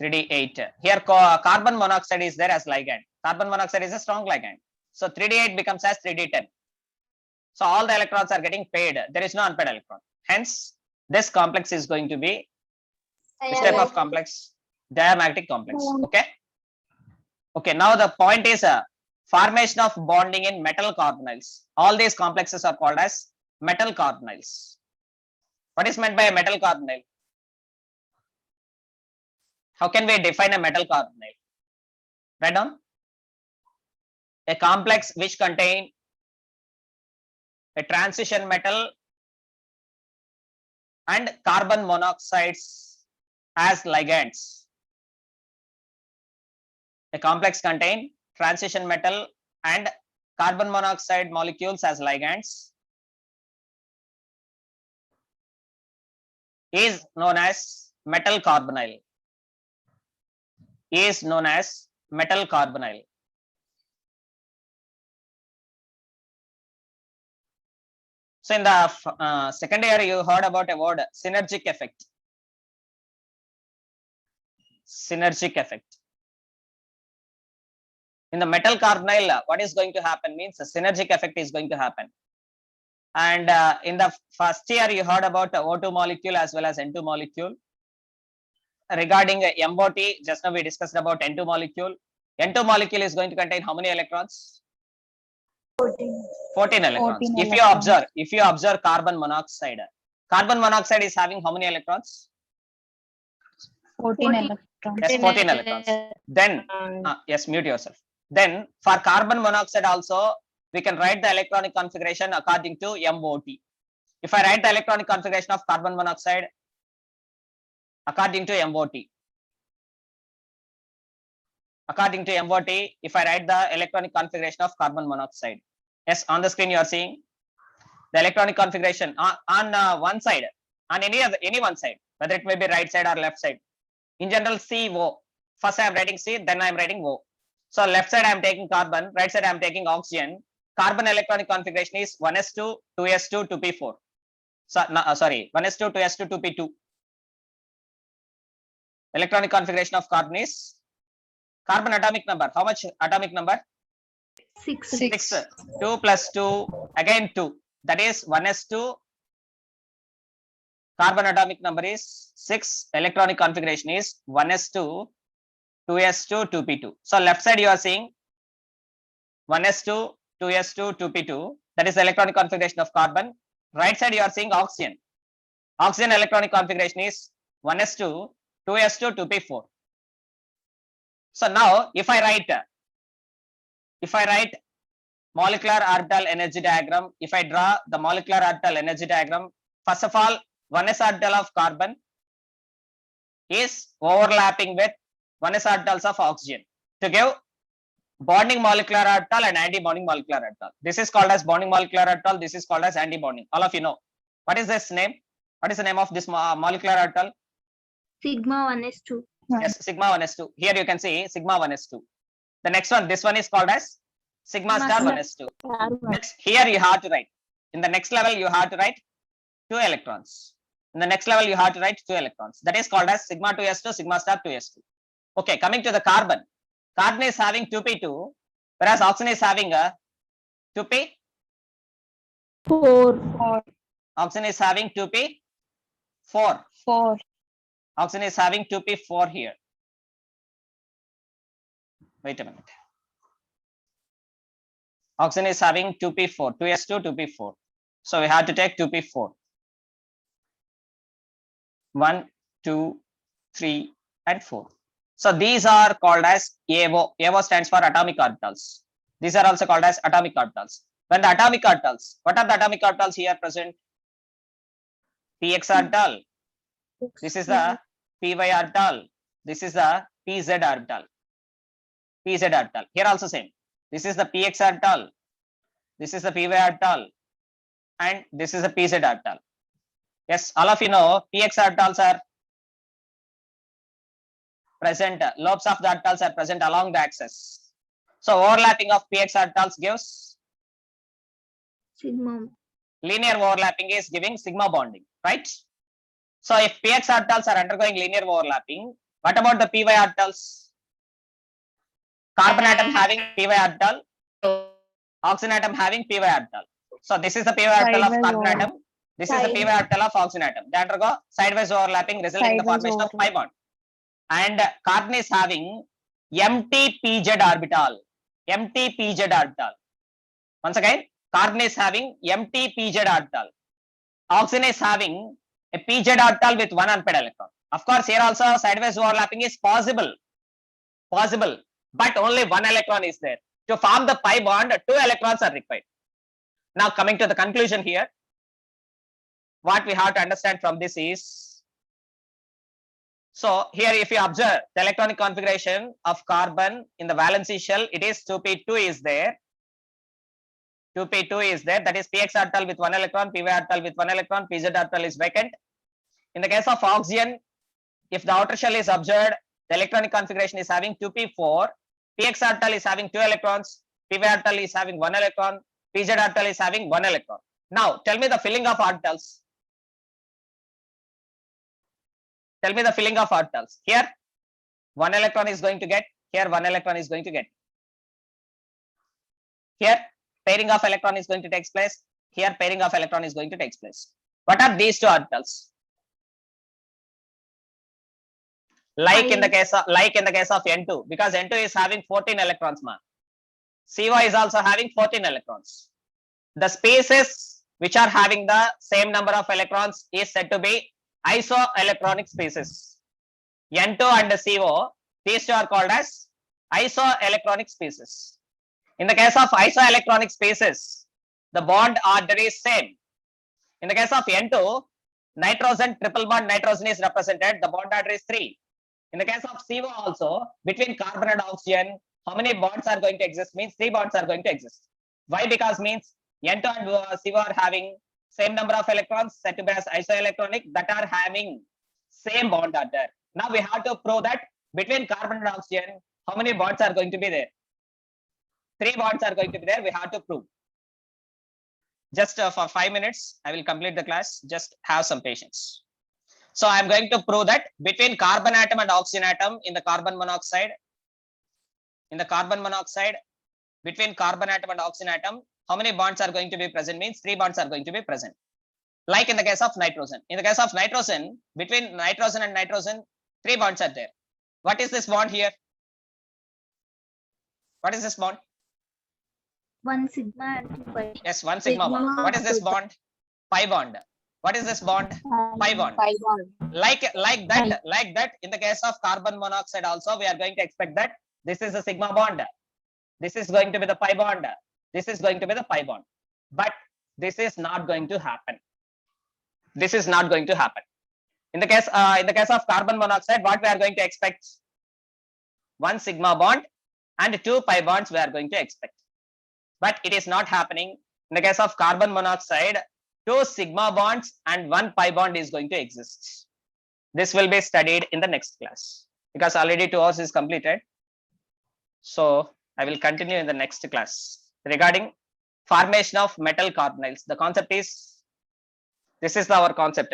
3d8. Here carbon monoxide is there as ligand. Carbon monoxide is a strong ligand. So 3d8 becomes as 3d10. So all the electrons are getting paired. There is no unpaired electron. Hence, this complex is going to be which type of complex? Diamagnetic complex. Okay. Okay. Now the point is formation of bonding in metal carbonyls. All these complexes are called as metal carbonyls. What is meant by a metal carbonyl? How can we define a metal carbonyl? Write down. A complex which contain a transition metal and carbon monoxides as ligands. A complex contain transition metal and carbon monoxide molecules as ligands is known as metal carbonyl. Is known as metal carbonyl. So in the second year, you heard about a word synergic effect. Synergic effect. In the metal carbonyl, what is going to happen means a synergic effect is going to happen. And in the first year, you heard about O2 molecule as well as N2 molecule. Regarding MOT, just now we discussed about N2 molecule. N2 molecule is going to contain how many electrons? 14 electrons. 14 If you observe carbon monoxide is having how many electrons? 14 electrons. Yes, 14 electrons. Then, yes, mute yourself. Then for carbon monoxide also, we can write the electronic configuration according to MOT. If I write the electronic configuration of carbon monoxide according to MOT, if I write the electronic configuration of carbon monoxide, yes, on the screen you are seeing the electronic configuration on one side, on any one side, whether it may be right side or left side. In general, CO. First I am writing C, then I am writing O. So left side I am taking carbon, right side I am taking oxygen. Carbon electronic configuration is 1s2, 2s2, 2p4. So, 1s2, 2s2, 2p2. Electronic configuration of carbon is carbon atomic number. How much atomic number? 6. 6. 2 plus 2, again 2. That is 1s2. Carbon atomic number is 6. Electronic configuration is 1s2, 2s2, 2p2. So left side you are seeing 1s2, 2s2, 2p2. That is the electronic configuration of carbon. Right side you are seeing oxygen. Oxygen electronic configuration is 1s2, 2s2, 2p4. So now if I write molecular orbital energy diagram, if I draw the molecular orbital energy diagram, first of all, 1s orbital of carbon is overlapping with 1s orbitals of oxygen to give bonding molecular orbital and anti-bonding molecular orbital. This is called as bonding molecular orbital. This is called as anti-bonding. All of you know. What is this name? What is the name of this molecular orbital? Sigma 1s2. Yes, sigma 1s2. Here you can see sigma 1s2. The next one, this one is called as sigma star 1s2. Next, here you have to write. In the next level, you have to write 2 electrons. In the next level, you have to write 2 electrons. That is called as sigma 2s2, sigma star 2s2. Okay, coming to the carbon. Carbon is having 2p2, whereas oxygen is having a 2p. 4. Oxygen is having 2p4. 4. Oxygen is having 2p4 here. Wait a minute. Oxygen is having 2p4, 2s2, 2p4. So we have to take 2p4. 1, 2, 3, and 4. So these are called as AO. AO stands for atomic orbitals. These are also called as atomic orbitals. When the atomic orbitals, what are the atomic orbitals here present? Px orbital. This is the Py orbital. This is the Pz orbital. Pz orbital. Here also same. This is the Px orbital. This is the Py orbital. And this is the Pz orbital. Yes, all of you know Px orbitals are present, lobes of the orbitals are present along the axis. So overlapping of Px orbitals gives Sigma linear overlapping is giving sigma bonding, right? So if px orbitals are undergoing linear overlapping, what about the py orbitals? Carbon atom having py orbital, oxygen atom having py orbital. So this is the py orbital of Sideways carbon over- atom. This is the py orbital of oxygen atom. They undergo sideways overlapping, resulting in the Sideways formation of overlap. pi bond. And carbon is having empty pz orbital. Empty pz orbital. Once again, carbon is having empty pz orbital. Oxygen is having a pz orbital with one unpaired electron. Of course, here also sideways overlapping is possible, but only one electron is there. To form the pi bond, 2 electrons are required. Now coming to the conclusion here, what we have to understand from this is, so here if you observe the electronic configuration of carbon in the valency shell, it is 2p2 is there. 2p2 is there, that is px orbital with 1 electron, py orbital with 1 electron, pz orbital is vacant. In the case of oxygen, if the outer shell is observed, the electronic configuration is having 2p4, px orbital is having 2 electrons, py orbital is having 1 electron, pz orbital is having 1 electron. Now tell me the filling of orbitals. Tell me the filling of orbitals. Here 1 electron is going to get, here 1 electron is going to get. Here pairing of electron is going to take place, here pairing of electron is going to take place. What are these two orbitals? Like in the case of N2, because N2 is having 14 electrons, ma. CO is also having 14 electrons. The species which are having the same number of electrons is said to be isoelectronic species. N2 and CO, these two are called as isoelectronic species. In the case of isoelectronic species, the bond order is same. In the case of N2, nitrogen, triple bond nitrogen is represented, the bond order is 3. In the case of CO also, between carbon and oxygen, how many bonds are going to exist? Means 3 bonds are going to exist. Why? Because means N2 and CO are having same number of electrons, said to be as isoelectronic, that are having same bond order. Now we have to prove that between carbon and oxygen, how many bonds are going to be there? 3 bonds are going to be there. We have to prove. Just for 5 minutes, I will complete the class. Just have some patience. So I am going to prove that between carbon atom and oxygen atom in the carbon monoxide, between carbon atom and oxygen atom, how many bonds are going to be present? Means 3 bonds are going to be present. Like in the case of nitrogen. In the case of nitrogen, between nitrogen and nitrogen, 3 bonds are there. What is this bond here? What is this bond? 1 sigma and 2 pi. Yes, 1 sigma bond. What is this bond? Pi bond. What is this bond? Pi bond. Like that, in the case of carbon monoxide also, we are going to expect that this is a sigma bond. This is going to be the pi bond. This is going to be the pi bond. But this is not going to happen. This is not going to happen. In the case of carbon monoxide, what we are going to expect? 1 sigma bond and 2 pi bonds we are going to expect. But it is not happening. In the case of carbon monoxide, 2 sigma bonds and 1 pi bond is going to exist. This will be studied in the next class because already 2 hours is completed. So I will continue in the next class regarding formation of metal carbonyls. The concept is, this is our concept,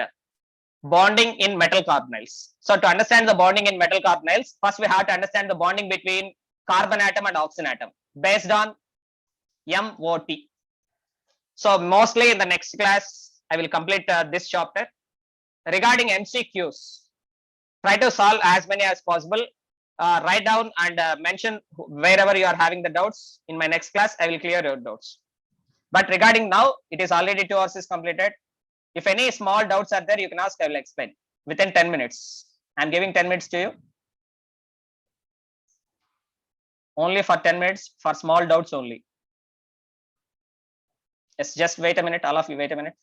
bonding in metal carbonyls. So to understand the bonding in metal carbonyls, first we have to understand the bonding between carbon atom and oxygen atom based on MOT. So mostly in the next class, I will complete this chapter. Regarding MCQs, try to solve as many as possible. Write down and mention wherever you are having the doubts. In my next class, I will clear your doubts. But regarding now, it is already 2 hours is completed. If any small doubts are there, you can ask, I will explain within 10 minutes. I am giving 10 minutes to you. Only for 10 minutes for small doubts only. Yes, just wait a minute. All of you wait a minute.